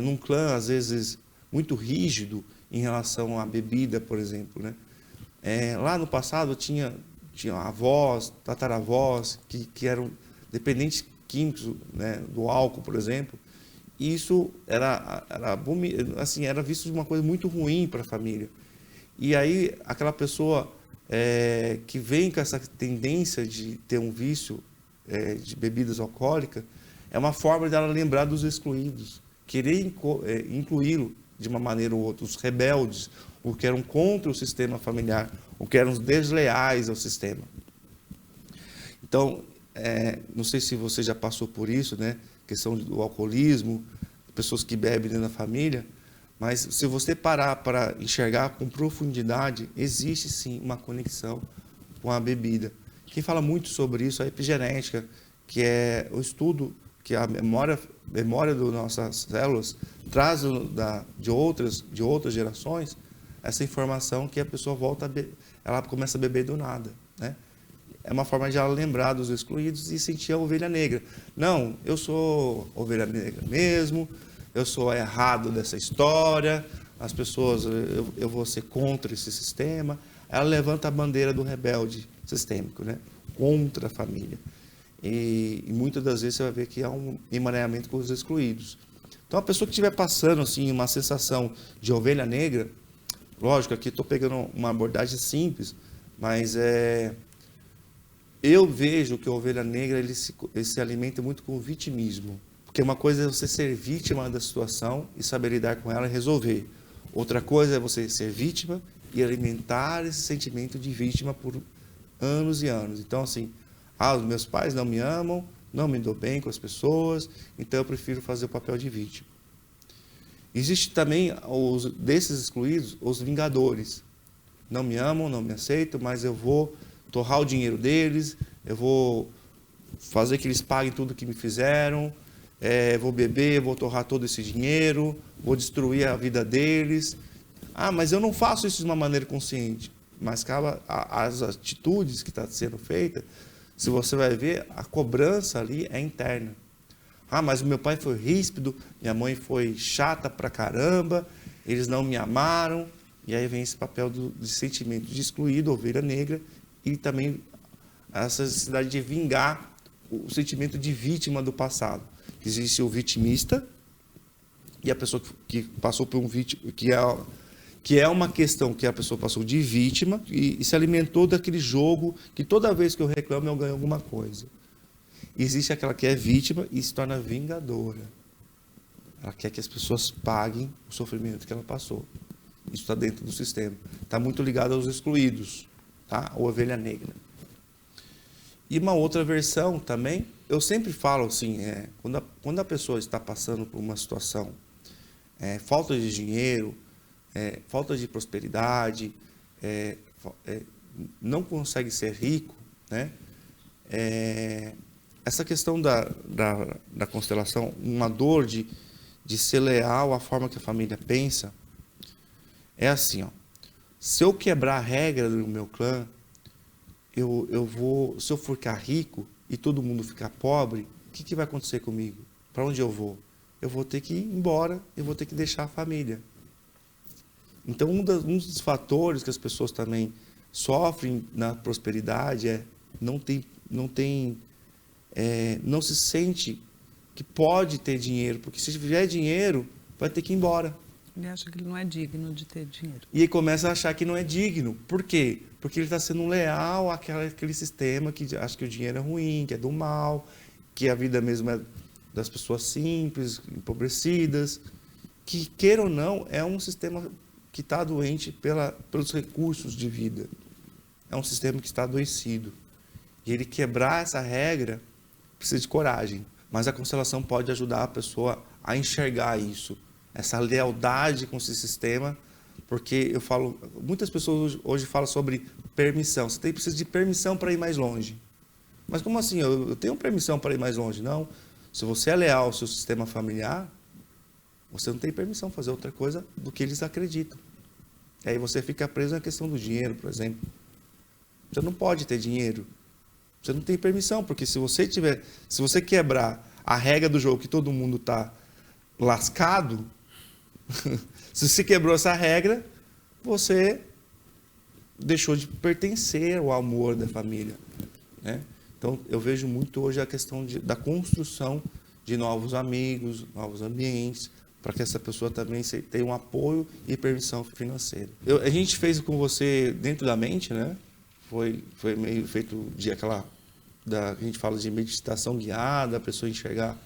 num clã, às vezes, muito rígido em relação à bebida, por exemplo, né? Lá no passado tinha avós, tataravós, que eram dependentes químicos, né, do álcool, por exemplo. E isso era visto de uma coisa muito ruim para a família. E aí, aquela pessoa que vem com essa tendência de ter um vício de bebidas alcoólicas, é uma forma dela lembrar dos excluídos, querer incluí-lo de uma maneira ou outra, os rebeldes, os que eram contra o sistema familiar, os que eram desleais ao sistema. Então, não sei se você já passou por isso, né? Questão do alcoolismo, pessoas que bebem dentro da família, mas se você parar para enxergar com profundidade, existe sim uma conexão com a bebida. Quem fala muito sobre isso é a epigenética, que é o estudo que a memória das nossas células traz de outras gerações essa informação que a pessoa ela começa a beber do nada, né? É uma forma de ela lembrar dos excluídos e sentir a ovelha negra. Não, eu sou ovelha negra mesmo, eu sou errado dessa história, as pessoas, eu vou ser contra esse sistema. Ela levanta a bandeira do rebelde sistêmico, né? Contra a família. E muitas das vezes você vai ver que há um emaranhamento com os excluídos. Então, a pessoa que estiver passando assim, uma sensação de ovelha negra, lógico, aqui estou pegando uma abordagem simples, mas eu vejo que a ovelha negra ele se alimenta muito com o vitimismo. Porque uma coisa é você ser vítima da situação e saber lidar com ela e resolver. Outra coisa é você ser vítima e alimentar esse sentimento de vítima por anos e anos. Então, assim, os meus pais não me amam, não me dou bem com as pessoas, então eu prefiro fazer o papel de vítima. Existe também, desses excluídos, os vingadores. Não me amam, não me aceitam, mas eu vou torrar o dinheiro deles, eu vou fazer que eles paguem tudo que me fizeram, vou beber, vou torrar todo esse dinheiro, vou destruir a vida deles. Mas eu não faço isso de uma maneira consciente. Mas as atitudes que estão sendo feitas, se você vai ver, a cobrança ali é interna. Mas o meu pai foi ríspido, minha mãe foi chata pra caramba, eles não me amaram, e aí vem esse papel de sentimento de excluído, ovelha negra, e também essa necessidade de vingar o sentimento de vítima do passado. Existe o vitimista e a pessoa que passou por um vítima, que é uma questão que a pessoa passou de vítima e se alimentou daquele jogo que toda vez que eu reclamo eu ganho alguma coisa. E existe aquela que é vítima e se torna vingadora. Ela quer que as pessoas paguem o sofrimento que ela passou. Isso está dentro do sistema. Está muito ligado aos excluídos, tá? A ovelha negra. E uma outra versão também, eu sempre falo assim, quando a pessoa está passando por uma situação, falta de dinheiro, falta de prosperidade, não consegue ser rico, né? Essa questão da constelação, uma dor de ser leal à forma que a família pensa, é assim, ó, se eu quebrar a regra do meu clã, se eu ficar rico e todo mundo ficar pobre, o que vai acontecer comigo? Para onde eu vou? Eu vou ter que ir embora, eu vou ter que deixar a família. Então, um dos fatores que as pessoas também sofrem na prosperidade não se sente que pode ter dinheiro, porque se tiver dinheiro, vai ter que ir embora. Ele acha que ele não é digno de ter dinheiro. E ele começa a achar que não é digno. Por quê? Porque ele está sendo leal àquele sistema que acha que o dinheiro é ruim, que é do mal, que a vida mesmo é das pessoas simples, empobrecidas, que, queira ou não, é um sistema que está doente pelos recursos de vida. É um sistema que está adoecido. E ele quebrar essa regra precisa de coragem. Mas a constelação pode ajudar a pessoa a enxergar isso, essa lealdade com esse sistema, porque muitas pessoas hoje falam sobre permissão. Você precisa de permissão para ir mais longe. Mas como assim? Eu tenho permissão para ir mais longe? Não. Se você é leal ao seu sistema familiar, você não tem permissão de fazer outra coisa do que eles acreditam. E aí você fica preso na questão do dinheiro, por exemplo. Você não pode ter dinheiro. Você não tem permissão, porque se você quebrar a regra do jogo que todo mundo está lascado, se você quebrou essa regra, você deixou de pertencer ao amor da família, né? Então, eu vejo muito hoje a questão da construção de novos amigos, novos ambientes, para que essa pessoa também tenha um apoio e permissão financeira. A gente fez com você dentro da mente, né? Foi meio feito a gente fala de meditação guiada, a pessoa enxergar,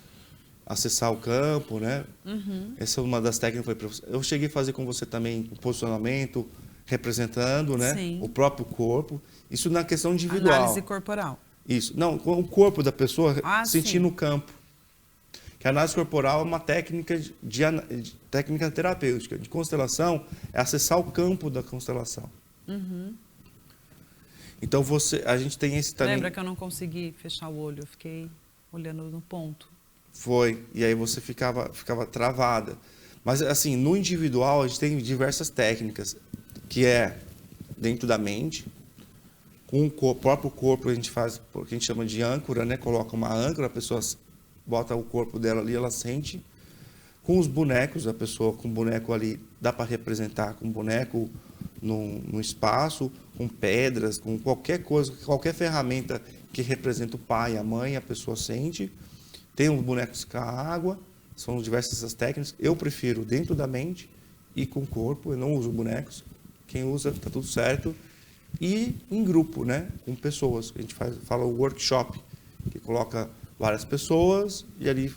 acessar o campo, né? Uhum. Essa é uma das técnicas. Eu cheguei a fazer com você também o posicionamento, representando, né? Sim. O próprio corpo. Isso na questão individual. Análise corporal. Isso. Não, o corpo da pessoa sentindo sim. o campo. Que a análise corporal é uma técnica técnica terapêutica. De constelação é acessar o campo da constelação. Uhum. Então, a gente tem esse também... Lembra que eu não consegui fechar o olho, eu fiquei olhando no ponto. Foi, e aí você ficava travada. Mas, assim, no individual, a gente tem diversas técnicas, que é dentro da mente, com o próprio corpo, a gente faz o que a gente chama de âncora, né? Coloca uma âncora, a pessoa bota o corpo dela ali, ela sente. Com os bonecos, a pessoa com o boneco ali, dá para representar com o boneco no espaço, com pedras, com qualquer coisa, qualquer ferramenta que representa o pai, a mãe, a pessoa sente. Tem os bonecos com a água, são diversas essas técnicas. Eu prefiro dentro da mente e com o corpo, eu não uso bonecos. Quem usa, está tudo certo. E em grupo, né? Com pessoas. A gente fala o workshop, que coloca várias pessoas e ali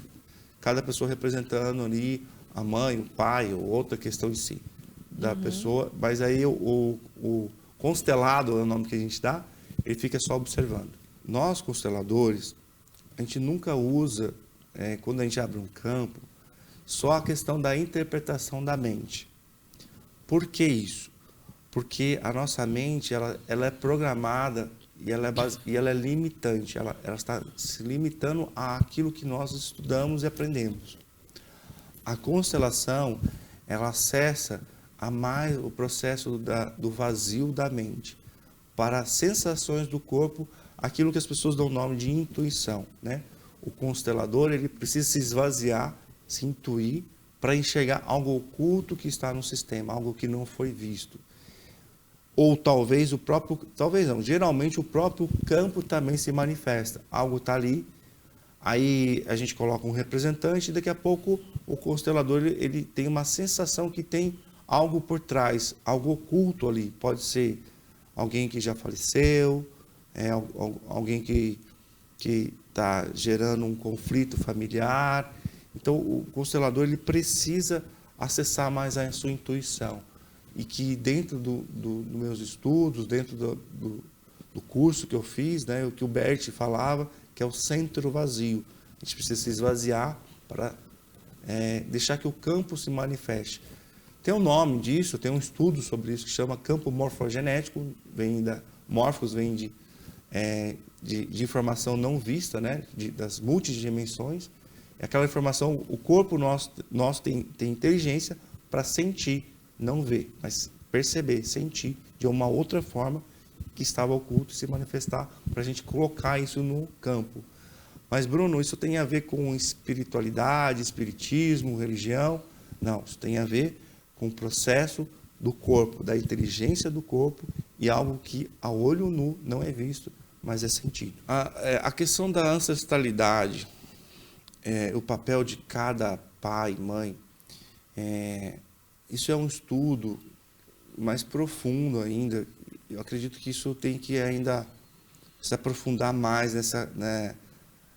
cada pessoa representando ali a mãe, o pai ou outra questão em si da pessoa. Mas aí o constelado é o nome que a gente dá, ele fica só observando. Nós, consteladores, a gente nunca usa, quando a gente abre um campo, só a questão da interpretação da mente. Por que isso? Porque a nossa mente ela é programada e ela é limitante, ela está se limitando àquilo que nós estudamos e aprendemos. A constelação, ela acessa a mais o processo do vazio da mente para as sensações do corpo, aquilo que as pessoas dão o nome de intuição, né? O constelador, ele precisa se esvaziar, se intuir para enxergar algo oculto que está no sistema, algo que não foi visto. Ou talvez talvez não, geralmente o próprio campo também se manifesta. Algo está ali, aí a gente coloca um representante e daqui a pouco o constelador ele tem uma sensação que tem algo por trás, algo oculto ali. Pode ser alguém que já faleceu, alguém que está gerando um conflito familiar. Então o constelador ele precisa acessar mais a sua intuição. E que dentro dos meus estudos, dentro do curso que eu fiz, né, o que o Bert falava, que é o centro vazio. A gente precisa se esvaziar para deixar que o campo se manifeste. Tem um nome disso, tem um estudo sobre isso que chama campo morfogenético, morfos vem de informação não vista, né, das multidimensões. É aquela informação, o corpo nosso tem inteligência para sentir, não ver, mas perceber, sentir de uma outra forma que estava oculto e se manifestar para a gente colocar isso no campo. Mas, Bruno, isso tem a ver com espiritualidade, espiritismo, religião? Não, isso tem a ver com o processo do corpo, da inteligência do corpo e algo que a olho nu não é visto, mas é sentido. A questão da ancestralidade, o papel de cada pai, mãe, isso é um estudo mais profundo ainda. Eu acredito que isso tem que ainda se aprofundar mais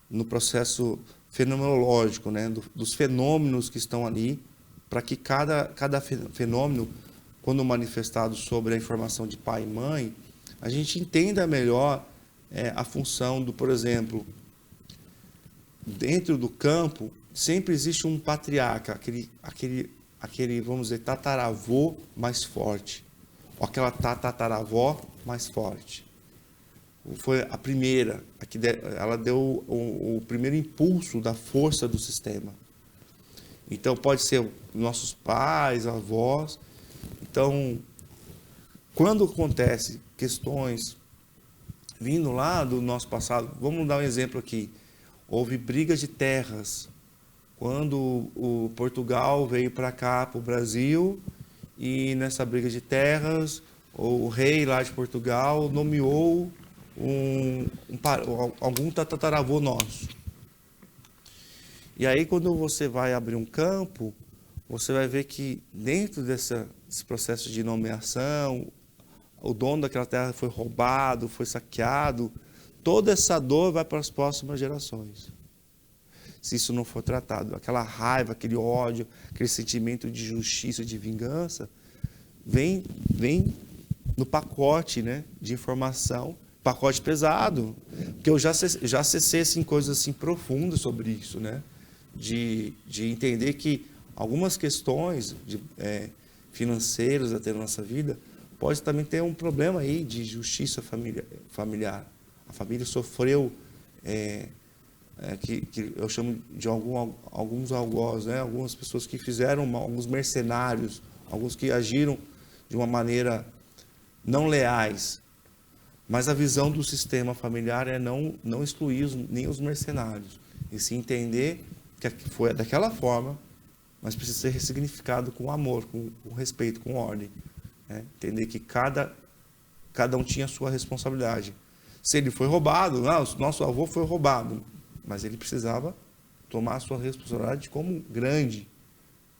no processo fenomenológico, né, dos fenômenos que estão ali, para que cada fenômeno, quando manifestado sobre a informação de pai e mãe, a gente entenda melhor a função por exemplo, dentro do campo, sempre existe um patriarca, aquele, vamos dizer, tataravô mais forte, ou aquela tataravó mais forte. Foi a primeira, ela deu o primeiro impulso da força do sistema. Então, pode ser nossos pais, avós. Então, quando acontece questões vindo lá do nosso passado, vamos dar um exemplo aqui, houve brigas de terras, quando o Portugal veio para cá, para o Brasil, e nessa briga de terras, o rei lá de Portugal nomeou algum tataravô nosso. E aí, quando você vai abrir um campo, você vai ver que dentro desse processo de nomeação, o dono daquela terra foi roubado, foi saqueado, toda essa dor vai para as próximas gerações. Se isso não for tratado, aquela raiva, aquele ódio, aquele sentimento de justiça, de vingança, vem no pacote, né, de informação, pacote pesado, porque eu já acessei assim, coisas assim profundas sobre isso, né, de entender que algumas questões financeiras até na nossa vida pode também ter um problema aí de justiça familiar. A família sofreu que eu chamo de alguns algozes, né? Algumas pessoas que fizeram mal, alguns mercenários, alguns que agiram de uma maneira não leais. Mas a visão do sistema familiar é não excluir nem os mercenários, e se entender que foi daquela forma, mas precisa ser ressignificado com amor, com respeito, com ordem. Né? Entender que cada um tinha a sua responsabilidade. Se ele foi roubado, nosso avô foi roubado, mas ele precisava tomar a sua responsabilidade como grande.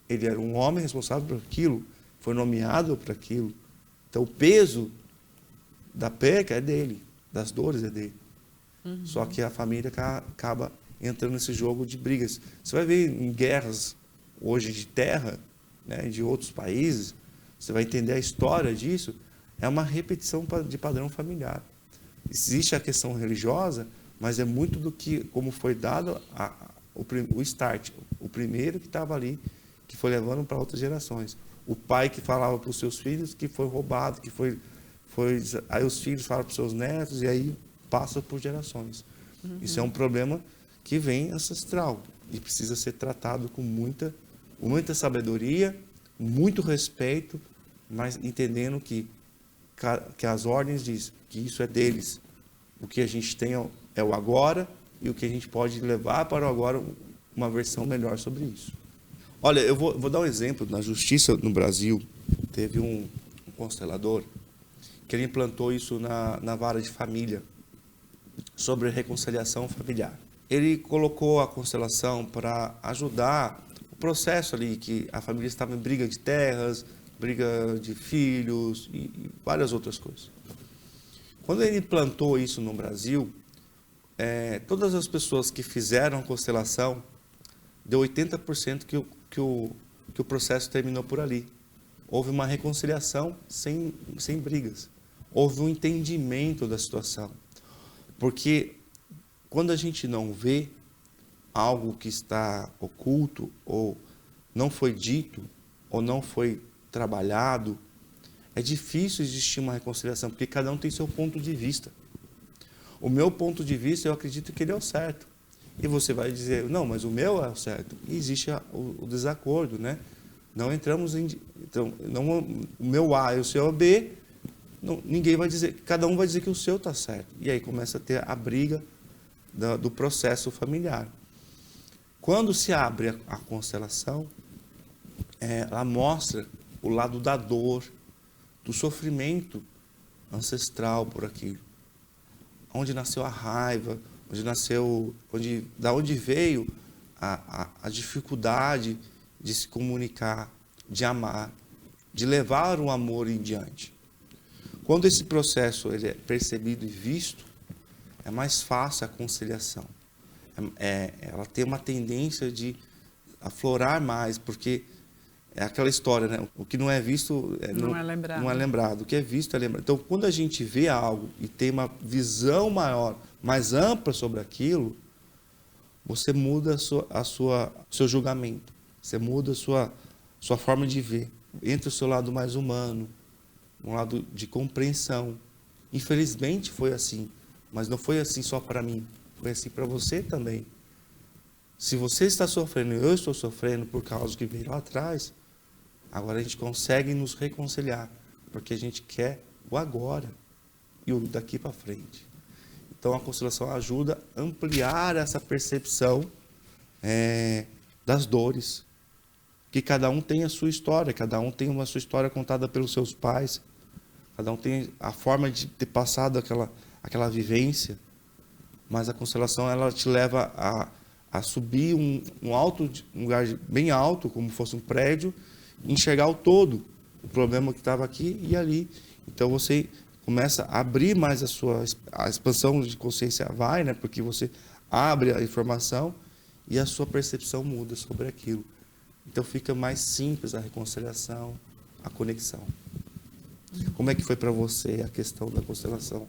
Ele era um homem responsável por aquilo, foi nomeado por aquilo. Então, o peso da perca é dele, das dores é dele. Uhum. Só que a família acaba entrando nesse jogo de brigas. Você vai ver em guerras hoje de terra, né, de outros países, você vai entender a história disso, é uma repetição de padrão familiar. Existe a questão religiosa, mas é muito do que, como foi dado o start, o primeiro que estava ali, que foi levando para outras gerações. O pai que falava para os seus filhos que foi roubado, aí os filhos falam para os seus netos, e aí passa por gerações. Uhum. Isso é um problema que vem ancestral e precisa ser tratado com muita sabedoria, muito respeito, mas entendendo que as ordens dizem que isso é deles. O que a gente tem é o agora, e o que a gente pode levar para o agora, uma versão melhor sobre isso. Olha, eu vou dar um exemplo. Na justiça no Brasil, teve um constelador que ele implantou isso na vara de família, sobre reconciliação familiar. Ele colocou a constelação para ajudar o processo ali, que a família estava em briga de terras, briga de filhos e várias outras coisas. Quando ele implantou isso no Brasil, todas as pessoas que fizeram a constelação, deu 80% que o processo terminou por ali. Houve uma reconciliação sem brigas. Houve um entendimento da situação. Porque quando a gente não vê algo que está oculto, ou não foi dito, ou não foi trabalhado, é difícil existir uma reconciliação, porque cada um tem seu ponto de vista. O meu ponto de vista, eu acredito que ele é o certo. E você vai dizer, não, mas o meu é o certo. E existe o desacordo, né? Não entramos em... Então, não, o meu A e o seu B, não, ninguém vai dizer... Cada um vai dizer que o seu está certo. E aí começa a ter a briga do processo familiar. Quando se abre a constelação, ela mostra o lado da dor, do sofrimento ancestral por aquilo. Onde nasceu a raiva, da onde veio a dificuldade de se comunicar, de amar, de levar o amor em diante. Quando esse processo ele é percebido e visto, é mais fácil a conciliação. Ela tem uma tendência de aflorar mais, porque é aquela história, né? O que não é visto não é lembrado. O que é visto é lembrado. Então, quando a gente vê algo e tem uma visão maior, mais ampla sobre aquilo, você muda o seu julgamento. Você muda a sua forma de ver. Entra o seu lado mais humano, um lado de compreensão. Infelizmente foi assim, mas não foi assim só para mim. Foi assim para você também. Se você está sofrendo e eu estou sofrendo por causa do que veio lá atrás, agora a gente consegue nos reconciliar, porque a gente quer o agora e o daqui para frente. Então a constelação ajuda a ampliar essa percepção das dores. Que cada um tem a sua história, cada um tem uma sua história contada pelos seus pais, cada um tem a forma de ter passado aquela vivência, mas a constelação ela te leva a subir um lugar bem alto, como fosse um prédio, e enxergar o todo, o problema que estava aqui e ali. Então você começa a abrir mais a expansão de consciência vai, né? Porque você abre a informação e a sua percepção muda sobre aquilo. Então fica mais simples a reconciliação, a conexão. Como é que foi para você a questão da constelação?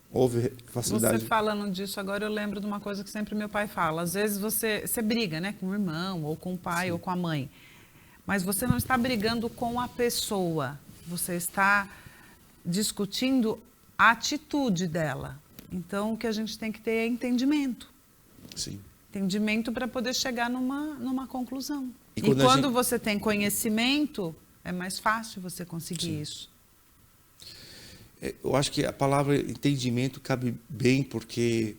Houve facilidade? Você falando disso agora, eu lembro de uma coisa que sempre meu pai fala. Às vezes você briga, né, com o irmão, ou com o pai, Sim. ou com a mãe. Mas você não está brigando com a pessoa. Você está discutindo a atitude dela. Então, o que a gente tem que ter é entendimento. Sim. Entendimento para poder chegar numa conclusão. E quando você tem conhecimento, é mais fácil você conseguir Sim. isso. Eu acho que a palavra entendimento cabe bem, porque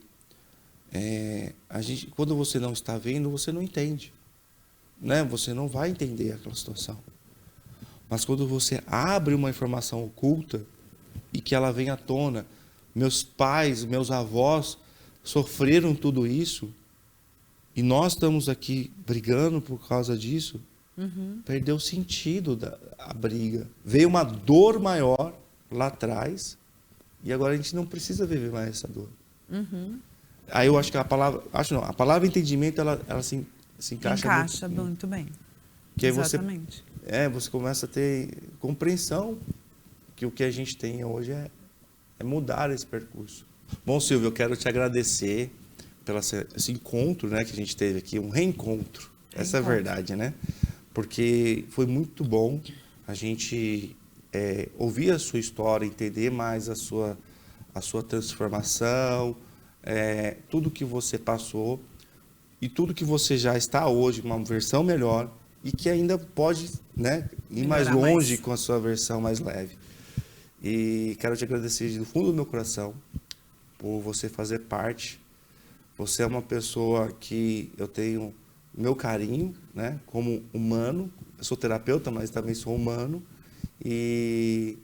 quando você não está vendo, você não entende. Né? Você não vai entender aquela situação. Mas quando você abre uma informação oculta e que ela vem à tona, meus pais, meus avós sofreram tudo isso e nós estamos aqui brigando por causa disso, perdeu o sentido da briga. Veio uma dor maior lá atrás e agora a gente não precisa viver mais essa dor. Aí eu acho que a palavra entendimento ela se encaixa muito bem. Que Exatamente. Você começa a ter compreensão que o que a gente tem hoje é mudar esse percurso. Bom, Silvio, eu quero te agradecer pelo esse encontro, né, que a gente teve aqui, um reencontro. Essa é a verdade, né? Porque foi muito bom a gente ouvir a sua história, entender mais a sua transformação, tudo que você passou e tudo que você já está hoje, uma versão melhor e que ainda pode, né, ir mais longe com a sua versão mais leve. E quero te agradecer do fundo do meu coração por você fazer parte. Você é uma pessoa que eu tenho meu carinho, né, como humano. Eu sou terapeuta, mas também sou humano. E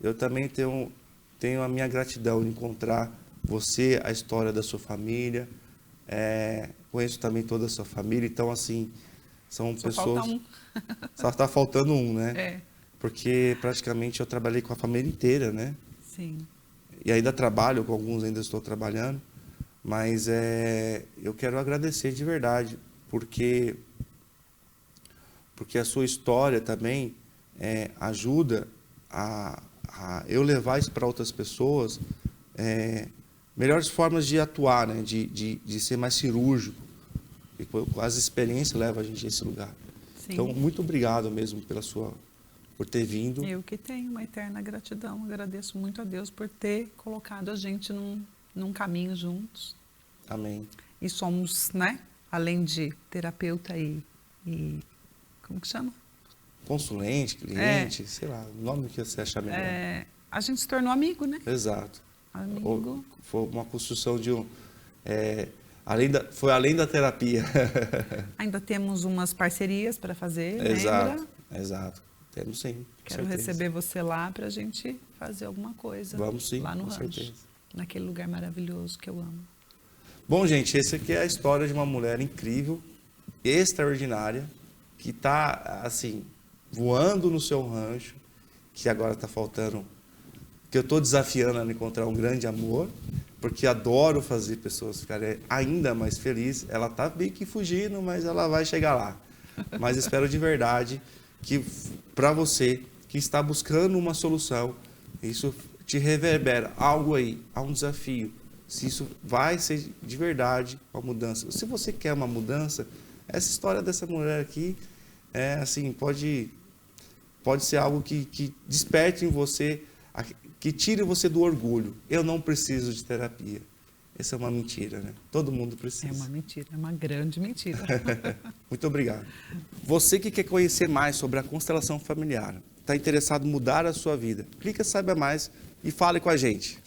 eu também tenho a minha gratidão de encontrar você, a história da sua família. Conheço também toda a sua família. Então, assim, são Só pessoas... falta um. Só está faltando um, né? É. Porque praticamente eu trabalhei com a família inteira, né? Sim. E ainda trabalho, com alguns ainda estou trabalhando. Mas eu quero agradecer de verdade, porque a sua história também ajuda a eu levar isso para outras pessoas, melhores formas de atuar, né? de ser mais cirúrgico. E as experiências levam a gente a esse lugar. Sim. Então, muito obrigado mesmo por ter vindo. Eu que tenho uma eterna gratidão. Agradeço muito a Deus por ter colocado a gente num caminho juntos. Amém. E somos, né? Além de terapeuta e como que chama? Consulente, cliente, sei lá, o nome que você achar melhor. A gente se tornou amigo, né? Exato. Amigo. Foi uma construção de foi além da terapia. Ainda temos umas parcerias para fazer, Exato, lembra? exato. Temos sim. Quero receber você lá para a gente fazer alguma coisa. Vamos sim, lá no com rancho, certeza. naquele lugar maravilhoso que eu amo. Bom, gente, essa aqui é a história de uma mulher incrível, extraordinária, que está, assim, voando no seu rancho, que agora está faltando, que eu estou desafiando ela a encontrar um grande amor, porque adoro fazer pessoas ficarem ainda mais felizes. Ela está bem que fugindo, mas ela vai chegar lá. Mas espero de verdade que, para você que está buscando uma solução, isso te reverbera algo aí, há um desafio. Se isso vai ser de verdade uma mudança. Se você quer uma mudança, essa história dessa mulher aqui assim, pode ser algo que desperte em você, que tire você do orgulho. Eu não preciso de terapia. Essa é uma mentira, né? Todo mundo precisa. É uma mentira, é uma grande mentira. Muito obrigado. Você que quer conhecer mais sobre a constelação familiar, está interessado em mudar a sua vida, clica, saiba mais e fale com a gente.